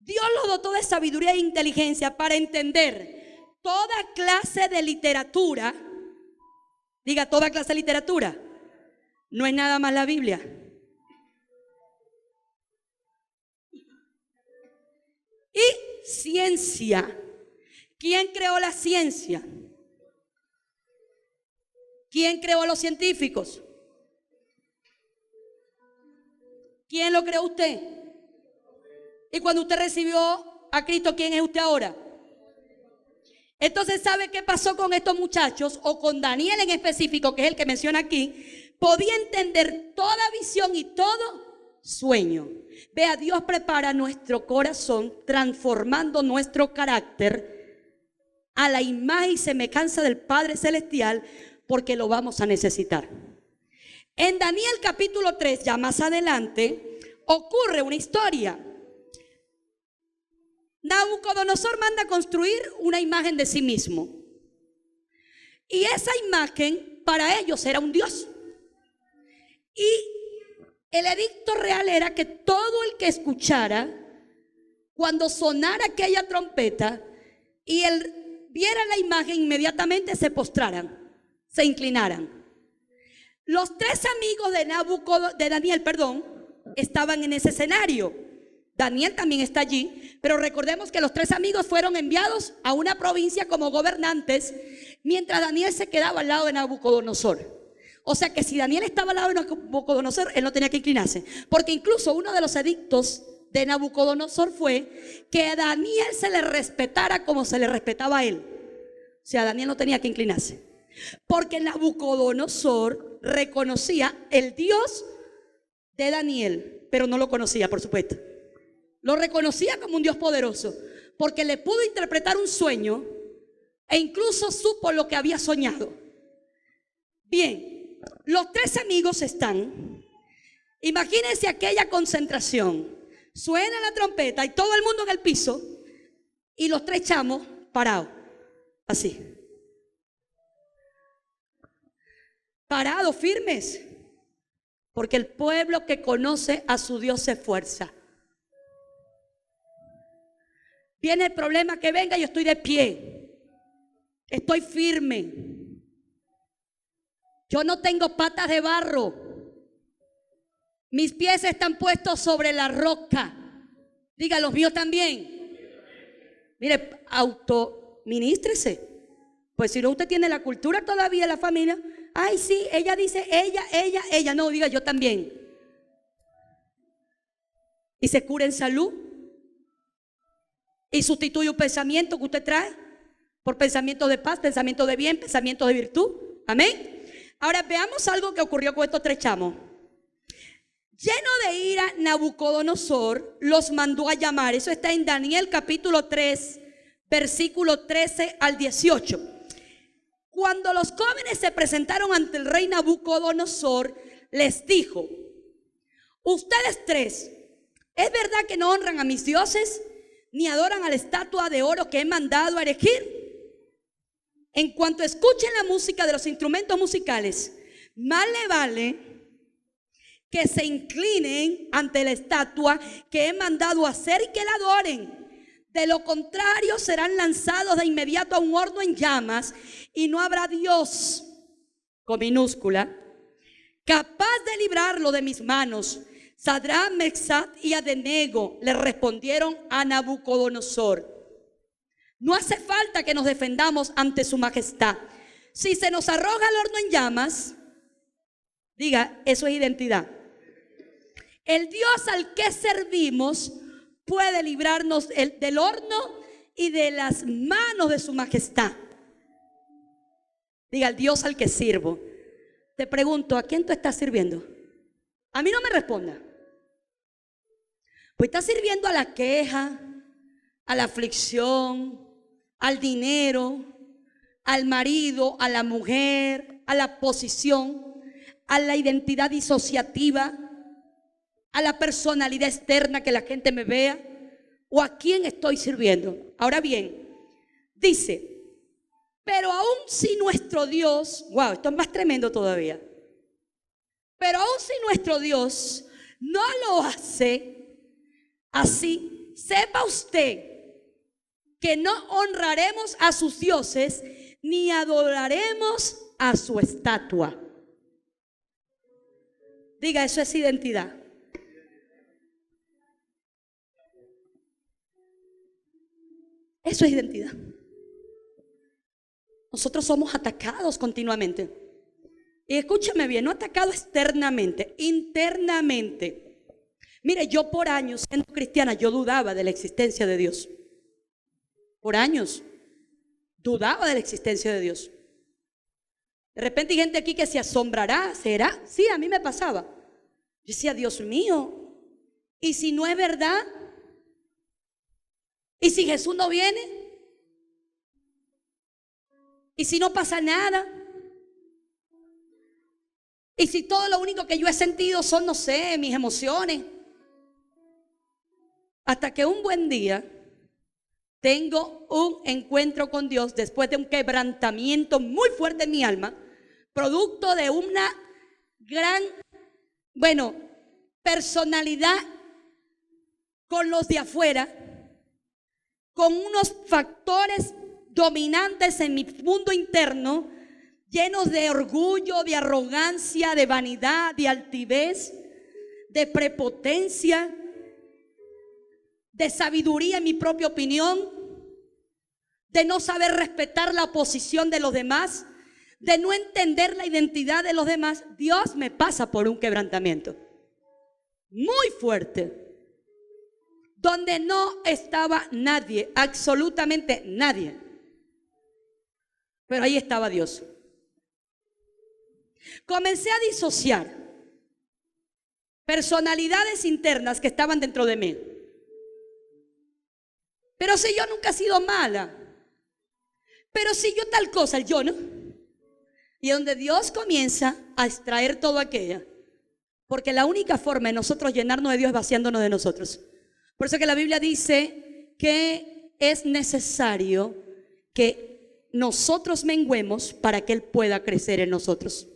Speaker 1: Dios los dotó de sabiduría e inteligencia para entender toda clase de literatura. Diga, toda clase de literatura. No es nada más la Biblia. Y ciencia. ¿Quién creó la ciencia? ¿Quién creó a los científicos? ¿Quién lo creó? Usted. Y cuando usted recibió a Cristo, ¿quién es usted ahora? Entonces, ¿sabe qué pasó con estos muchachos? O con Daniel en específico, que es el que menciona aquí. Podía entender toda visión y todo sueño. Vea, Dios prepara nuestro corazón, transformando nuestro carácter a la imagen y semejanza del Padre Celestial, porque lo vamos a necesitar. En Daniel capítulo 3, ya más adelante, ocurre una historia. Nabucodonosor manda a construir una imagen de sí mismo. Y esa imagen para ellos era un dios. Y el edicto real era que todo el que escuchara, cuando sonara aquella trompeta y él viera la imagen, inmediatamente se postraran, se inclinaran. Los tres amigos de Daniel, estaban en ese escenario. Daniel también está allí, pero recordemos que los tres amigos fueron enviados a una provincia como gobernantes, mientras Daniel se quedaba al lado de Nabucodonosor. O sea que si Daniel estaba al lado de Nabucodonosor, él no tenía que inclinarse, porque incluso uno de los edictos de Nabucodonosor fue que a Daniel se le respetara como se le respetaba a él. O sea, Daniel no tenía que inclinarse, porque Nabucodonosor reconocía el Dios de Daniel, pero no lo conocía, por supuesto. Lo reconocía como un Dios poderoso, porque le pudo interpretar un sueño e incluso supo lo que había soñado. Bien, los tres amigos están. Imagínense aquella concentración. Suena la trompeta y todo el mundo en el piso y los tres chamos parados, así. Parados, firmes, porque el pueblo que conoce a su Dios se esfuerza. Viene el problema que venga, yo estoy de pie, estoy firme. Yo no tengo patas de barro, mis pies están puestos sobre la roca. Diga, los míos también. Mire, autominístrese. Pues si no, usted tiene la cultura todavía, la familia. Ay, sí, ella dice ella. No, diga, yo también. Y se cura en salud. Y sustituye un pensamiento que usted trae por pensamientos de paz, pensamientos de bien, pensamientos de virtud. Amén. Ahora veamos algo que ocurrió con estos tres chamos. Lleno de ira, Nabucodonosor los mandó a llamar. Eso está en Daniel capítulo 3, versículo 13 al 18. Cuando los jóvenes se presentaron ante el rey Nabucodonosor, les dijo: ustedes tres, ¿es verdad que no honran a mis dioses, ni adoran a la estatua de oro que he mandado a erigir? En cuanto escuchen la música de los instrumentos musicales, más le vale que se inclinen ante la estatua que he mandado hacer y que la adoren. De lo contrario, serán lanzados de inmediato a un horno en llamas, y no habrá Dios, con minúscula, capaz de librarlo de mis manos. Sadrach, Mesach y Abednego le respondieron a Nabucodonosor: no hace falta que nos defendamos ante su majestad. Si se nos arroja al horno en llamas, diga, eso es identidad. El Dios al que servimos puede librarnos del horno y de las manos de su majestad. Diga, el Dios al que sirvo. Te pregunto, ¿a quién tú estás sirviendo? A mí no me responda. Pues estás sirviendo a la queja, a la aflicción, al dinero, al marido, a la mujer, a la posición, a la identidad disociativa, a la personalidad externa, que la gente me vea, o a quién estoy sirviendo. Ahora bien, dice: pero aún si nuestro Dios, wow, esto es más tremendo todavía, pero aún si nuestro Dios no lo hace así, sepa usted que no honraremos a sus dioses ni adoraremos a su estatua. Diga, eso es identidad. Eso es identidad. Nosotros somos atacados continuamente. Y escúcheme bien, no atacados externamente, internamente. Mire, yo por años, siendo cristiana, yo dudaba de la existencia de Dios. Por años dudaba de la existencia de Dios. De repente hay gente aquí que se asombrará. ¿Será? Sí, a mí me pasaba. Yo decía, Dios mío, ¿y si no es verdad? ¿Y si Jesús no viene? ¿Y si no pasa nada? ¿Y si todo lo único que yo he sentido son, no sé, mis emociones? Hasta que un buen día tengo un encuentro con Dios después de un quebrantamiento muy fuerte en mi alma, producto de una gran, personalidad con los de afuera, con unos factores dominantes en mi mundo interno, llenos de orgullo, de arrogancia, de vanidad, de altivez, de prepotencia, de sabiduría en mi propia opinión, de no saber respetar la posición de los demás, de no entender la identidad de los demás. Dios me pasa por un quebrantamiento muy fuerte, donde no estaba nadie, absolutamente nadie, pero ahí estaba Dios. Comencé a disociar personalidades internas que estaban dentro de mí. Pero si yo nunca he sido mala, pero si yo tal cosa, el yo, ¿no? Y donde Dios comienza a extraer todo aquello, porque la única forma de nosotros llenarnos de Dios es vaciándonos de nosotros. Por eso que la Biblia dice que es necesario que nosotros menguemos para que Él pueda crecer en nosotros.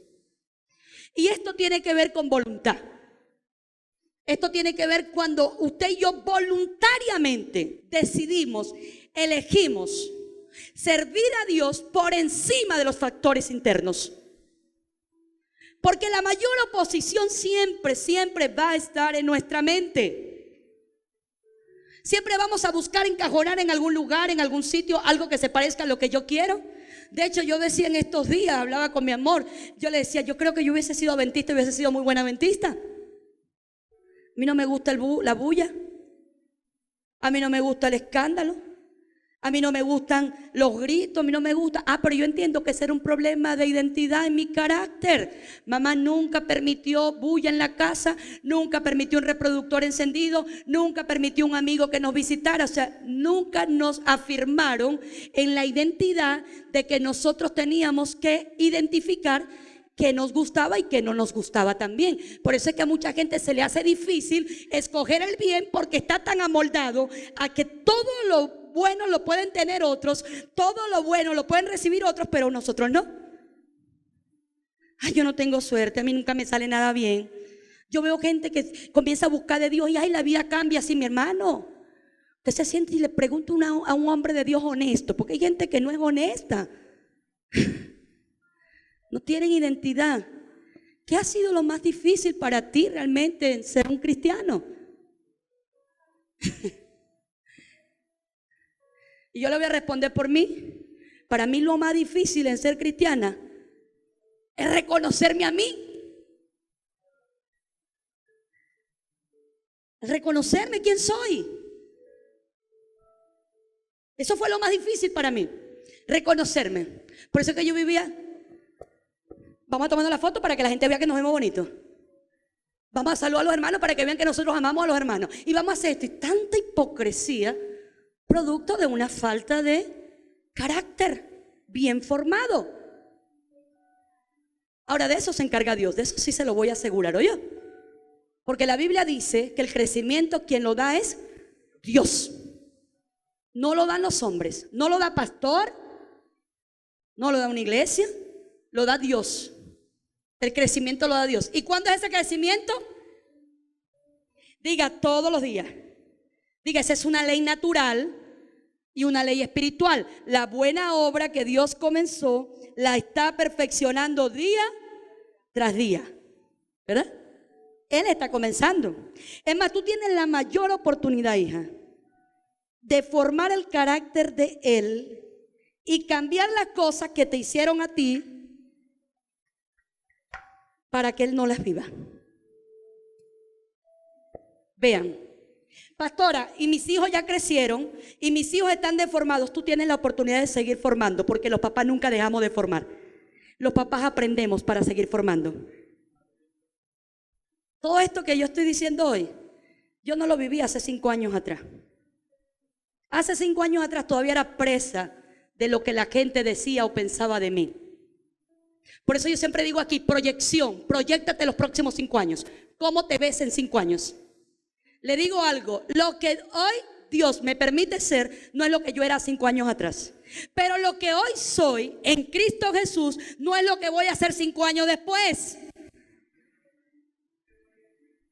Speaker 1: Y esto tiene que ver con voluntad. Esto tiene que ver cuando usted y yo voluntariamente decidimos, elegimos servir a Dios por encima de los factores internos. Porque la mayor oposición siempre va a estar en nuestra mente. Siempre vamos a buscar encajonar en algún lugar, en algún sitio, algo que se parezca a lo que yo quiero. De hecho, yo decía en estos días, hablaba con mi amor, yo le decía, yo creo que yo hubiese sido adventista y hubiese sido muy buena adventista. A mí no me gusta la bulla, a mí no me gusta el escándalo, a mí no me gustan los gritos, a mí no me gusta. Pero yo entiendo que ese era un problema de identidad en mi carácter. Mamá nunca permitió bulla en la casa, nunca permitió un reproductor encendido, nunca permitió un amigo que nos visitara. O sea, nunca nos afirmaron en la identidad de que nosotros teníamos que identificar que nos gustaba y que no nos gustaba también. Por eso es que a mucha gente se le hace difícil escoger el bien, porque está tan amoldado a que todo lo bueno lo pueden tener otros, todo lo bueno lo pueden recibir otros, pero nosotros no. Yo no tengo suerte, a mí nunca me sale nada bien. Yo veo gente que comienza a buscar de Dios y la vida cambia así. Mi hermano, usted se siente y le pregunta a un hombre de Dios honesto, porque hay gente que no es honesta. No tienen identidad. ¿Qué ha sido lo más difícil para ti realmente en ser un cristiano? Y yo le voy a responder por mí. Para mí lo más difícil en ser cristiana es reconocerme a mí. Reconocerme quién soy. Eso fue lo más difícil para mí. Reconocerme. Por eso es que yo vivía. Vamos a tomar la foto para que la gente vea que nos vemos bonitos. Vamos a saludar a los hermanos para que vean que nosotros amamos a los hermanos. Y vamos a hacer esto. Y tanta hipocresía, producto de una falta de carácter bien formado. Ahora, de eso se encarga Dios. De eso sí se lo voy a asegurar, ¿oye? Porque la Biblia dice que el crecimiento quien lo da es Dios. No lo dan los hombres. No lo da pastor. No lo da una iglesia. Lo da Dios. El crecimiento lo da Dios. ¿Y cuándo es ese crecimiento? Diga, todos los días. Diga, esa es una ley natural y una ley espiritual. La buena obra que Dios comenzó la está perfeccionando día tras día, ¿verdad? Él está comenzando. Es más, tú tienes la mayor oportunidad, hija, de formar el carácter de Él y cambiar las cosas que te hicieron a ti para que Él no las viva. Vean, pastora, y mis hijos ya crecieron y mis hijos están deformados. Tú tienes la oportunidad de seguir formando, porque los papás nunca dejamos de formar. Los papás aprendemos para seguir formando. Todo esto que yo estoy diciendo hoy, yo no lo viví hace 5 años atrás. Hace 5 años atrás todavía era presa de lo que la gente decía o pensaba de mí. Por eso yo siempre digo aquí, proyección. Proyéctate los próximos 5 años. ¿Cómo te ves en 5 años? Le digo algo, lo que hoy Dios me permite ser no es lo que yo era 5 años atrás. Pero lo que hoy soy en Cristo Jesús no es lo que voy a hacer 5 años después.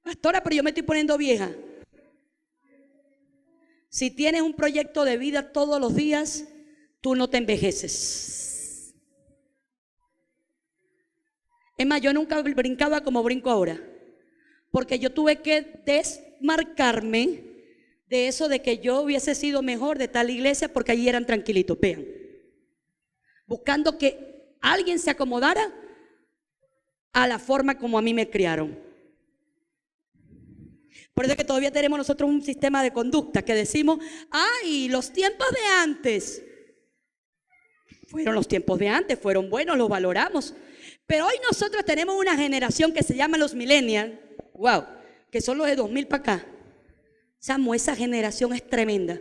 Speaker 1: Pastora, pero yo me estoy poniendo vieja. Si tienes un proyecto de vida todos los días, tú no te envejeces. Es más, yo nunca brincaba como brinco ahora, porque yo tuve que desmarcarme de eso de que yo hubiese sido mejor de tal iglesia, porque allí eran tranquilitos, vean, buscando que alguien se acomodara a la forma como a mí me criaron. Por eso es que todavía tenemos nosotros un sistema de conducta que decimos, ay, los tiempos de antes. Fueron los tiempos de antes, fueron buenos, los valoramos. Pero hoy nosotros tenemos una generación que se llama los millennials, wow, que son los de 2000 para acá. Chamo, esa generación es tremenda.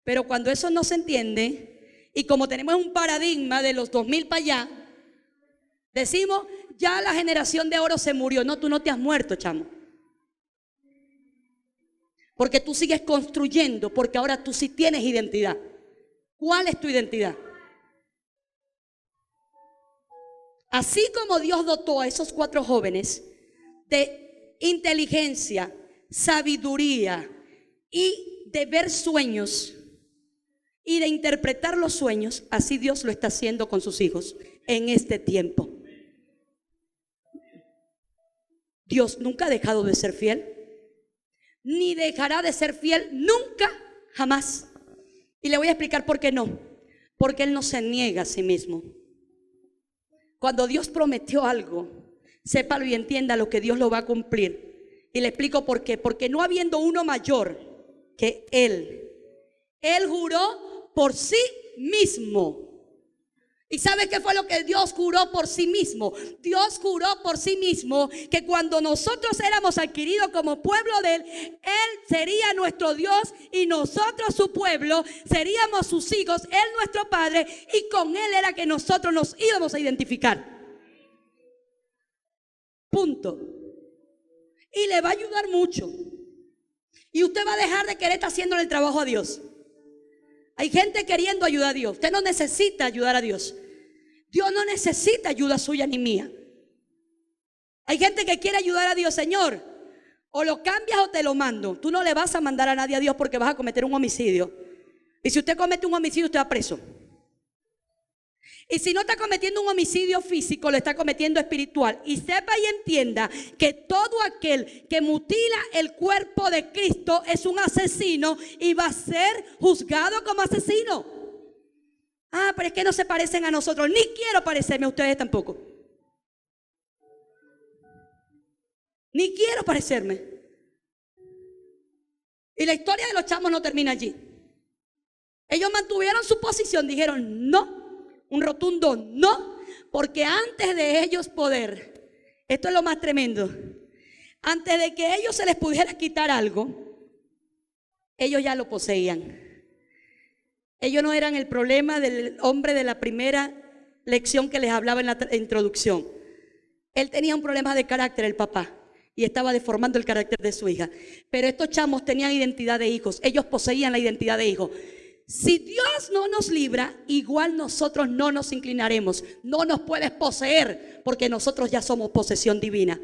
Speaker 1: Pero cuando eso no se entiende, y como tenemos un paradigma de los 2000 para allá, decimos, ya la generación de oro se murió. No, tú no te has muerto, chamo. Porque tú sigues construyendo, porque ahora tú sí tienes identidad. ¿Cuál es tu identidad? Así como Dios dotó a esos 4 jóvenes de inteligencia, sabiduría y de ver sueños y de interpretar los sueños, así Dios lo está haciendo con sus hijos en este tiempo. Dios nunca ha dejado de ser fiel, ni dejará de ser fiel nunca, jamás. Y le voy a explicar por qué no. Porque Él no se niega a sí mismo. Cuando Dios prometió algo, sépalo y entienda lo que Dios lo va a cumplir. Y le explico por qué. Porque no habiendo uno mayor que Él, Él juró por sí mismo. ¿Y sabe qué fue lo que Dios juró por sí mismo? Dios juró por sí mismo que cuando nosotros éramos adquiridos como pueblo de Él, Él sería nuestro Dios y nosotros su pueblo, seríamos sus hijos, Él nuestro Padre, y con Él era que nosotros nos íbamos a identificar. Punto. Y le va a ayudar mucho. Y usted va a dejar de querer estar haciéndole el trabajo a Dios. Hay gente queriendo ayudar a Dios. Usted no necesita ayudar a Dios. Dios no necesita ayuda suya ni mía. Hay gente que quiere ayudar a Dios. Señor, o lo cambias o te lo mando. Tú no le vas a mandar a nadie a Dios porque vas a cometer un homicidio. Y si usted comete un homicidio, usted va preso. Y si no está cometiendo un homicidio físico, lo está cometiendo espiritual. Y sepa y entienda que todo aquel que mutila el cuerpo de Cristo es un asesino y va a ser juzgado como asesino. Ah, pero es que no se parecen a nosotros. Ni quiero parecerme a ustedes tampoco. Ni quiero parecerme. Y la historia de los chamos no termina allí. Ellos mantuvieron su posición, dijeron no, un rotundo no, porque antes de ellos poder, esto es lo más tremendo, antes de que ellos se les pudiera quitar algo, ellos ya lo poseían. Ellos no eran el problema del hombre de la primera lección que les hablaba en la introducción. Él tenía un problema de carácter, el papá, y estaba deformando el carácter de su hija. Pero estos chamos tenían identidad de hijos. Ellos poseían la identidad de hijos. Si Dios no nos libra, igual nosotros no nos inclinaremos. No nos puedes poseer, porque nosotros ya somos posesión divina.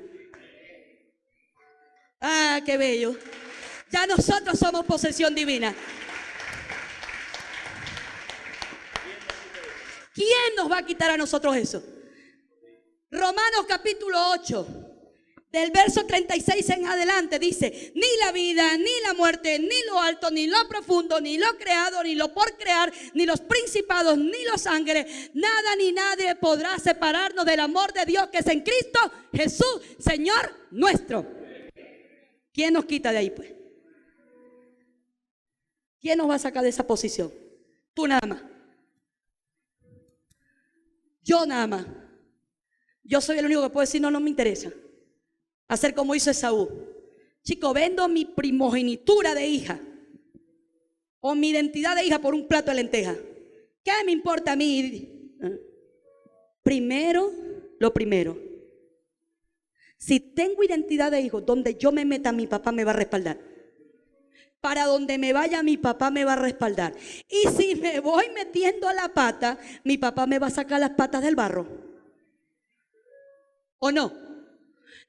Speaker 1: Ah, qué bello. Ya nosotros somos posesión divina. ¿Quién nos va a quitar a nosotros eso? Romanos capítulo 8, del verso 36 en adelante dice: ni la vida, ni la muerte, ni lo alto, ni lo profundo, ni lo creado, ni lo por crear, ni los principados, ni los ángeles, nada ni nadie podrá separarnos del amor de Dios que es en Cristo Jesús, Señor nuestro. ¿Quién nos quita de ahí, pues? ¿Quién nos va a sacar de esa posición? Tú nada más. Yo nada más. Yo soy el único que puede decir no me interesa. Hacer como hizo Esaú. Chico, vendo mi primogenitura de hija o mi identidad de hija por un plato de lentejas. ¿Qué me importa a mí? Primero, lo primero. Si tengo identidad de hijo, donde yo me meta, mi papá me va a respaldar. para donde me vaya mi papá me va a respaldar. Y si me voy metiendo la pata, mi papá me va a sacar las patas del barro. ¿O no?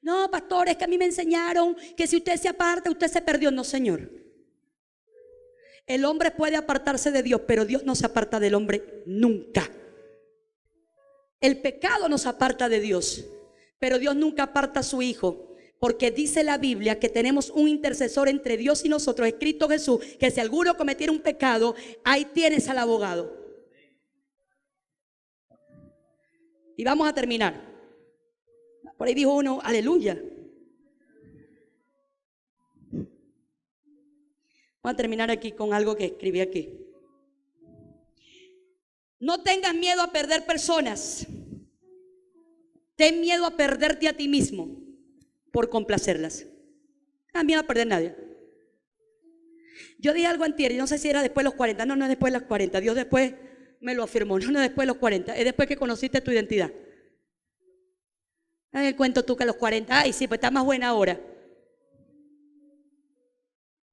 Speaker 1: No, pastor, es que a mí me enseñaron que si usted se aparta, usted se perdió. No, señor. El hombre puede apartarse de Dios, pero Dios no se aparta del hombre nunca. El pecado nos aparta de Dios, pero Dios nunca aparta a su Hijo. Porque dice la Biblia que tenemos un intercesor entre Dios y nosotros, es Cristo Jesús, que si alguno cometiera un pecado, ahí tienes al abogado. Y vamos a terminar. Por ahí dijo uno, aleluya. Vamos a terminar aquí con algo que escribí aquí. No tengas miedo a perder personas. Ten miedo a perderte a ti mismo por complacerlas. No tengas miedo a perder a nadie. Yo dije algo antier, y no sé si era después de los 40. No, no es después de los 40. Dios después me lo afirmó. No, no es después de los 40. Es después que conociste tu identidad. Ay, cuento tú que a los 40. Ay, sí, pues está más buena ahora.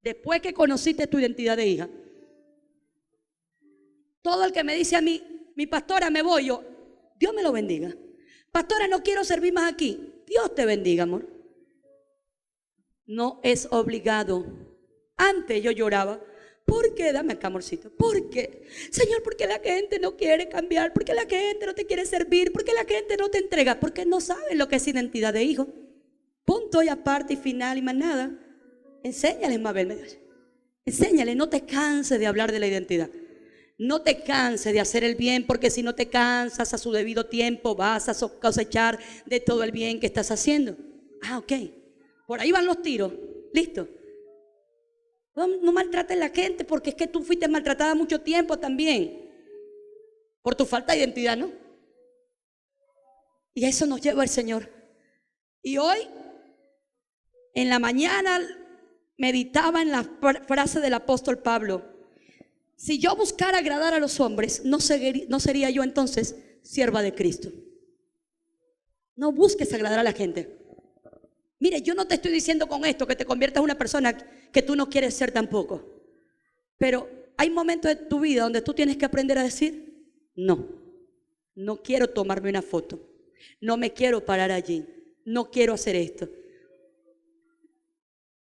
Speaker 1: Después que conociste tu identidad de hija. Todo el que me dice a mí, mi pastora, me voy, yo, Dios me lo bendiga. Pastora, no quiero servir más aquí. Dios te bendiga, amor. No es obligado. Antes yo lloraba. ¿Por qué? Dame acá, amorcito. ¿Por qué? Señor, ¿por qué la gente no quiere cambiar? ¿Por qué la gente no te quiere servir? ¿Por qué la gente no te entrega? Porque no sabe lo que es identidad de hijo. Punto y aparte y final y más nada. Enséñale, Mabel. Enséñale, no te canses de hablar de la identidad. No te canses de hacer el bien, porque si no te cansas a su debido tiempo vas a cosechar de todo el bien que estás haciendo. Ah, ok. Por ahí van los tiros. Listo. No maltrates a la gente, porque es que tú fuiste maltratada mucho tiempo también. Por tu falta de identidad, ¿no? Y eso nos lleva el Señor. Y hoy, en la mañana, meditaba en la frase del apóstol Pablo. Si yo buscara agradar a los hombres, no sería yo entonces sierva de Cristo. No busques agradar a la gente. Mire, yo no te estoy diciendo con esto que te conviertas en una persona que tú no quieres ser tampoco. Pero hay momentos de tu vida donde tú tienes que aprender a decir, no quiero tomarme una foto. No me quiero parar allí. No quiero hacer esto.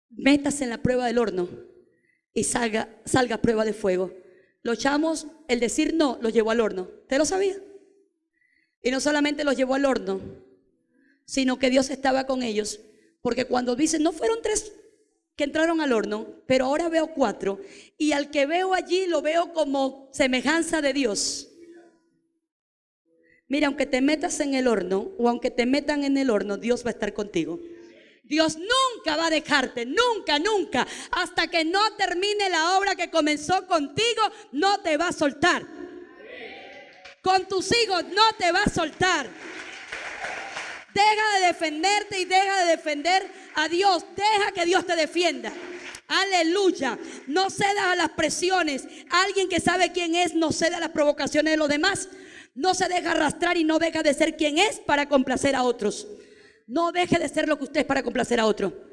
Speaker 1: Métase en la prueba del horno y salga prueba de fuego. Los chamos, el decir no, los llevó al horno. ¿Usted lo sabía? Y no solamente los llevó al horno, sino que Dios estaba con ellos. Porque cuando dicen, no fueron 3 que entraron al horno, pero ahora veo 4. Y al que veo allí lo veo como semejanza de Dios. Mira, aunque te metas en el horno o aunque te metan en el horno, Dios va a estar contigo. Dios nunca va a dejarte, nunca, nunca. Hasta que no termine la obra que comenzó contigo, no te va a soltar. Con tus hijos no te va a soltar. Deja de defenderte y deja de defender a Dios. Deja que Dios te defienda. Aleluya. No cedas a las presiones. Alguien que sabe quién es no cede a las provocaciones de los demás. No se deja arrastrar y no deja de ser quien es para complacer a otros. No deje de ser lo que usted es para complacer a otro.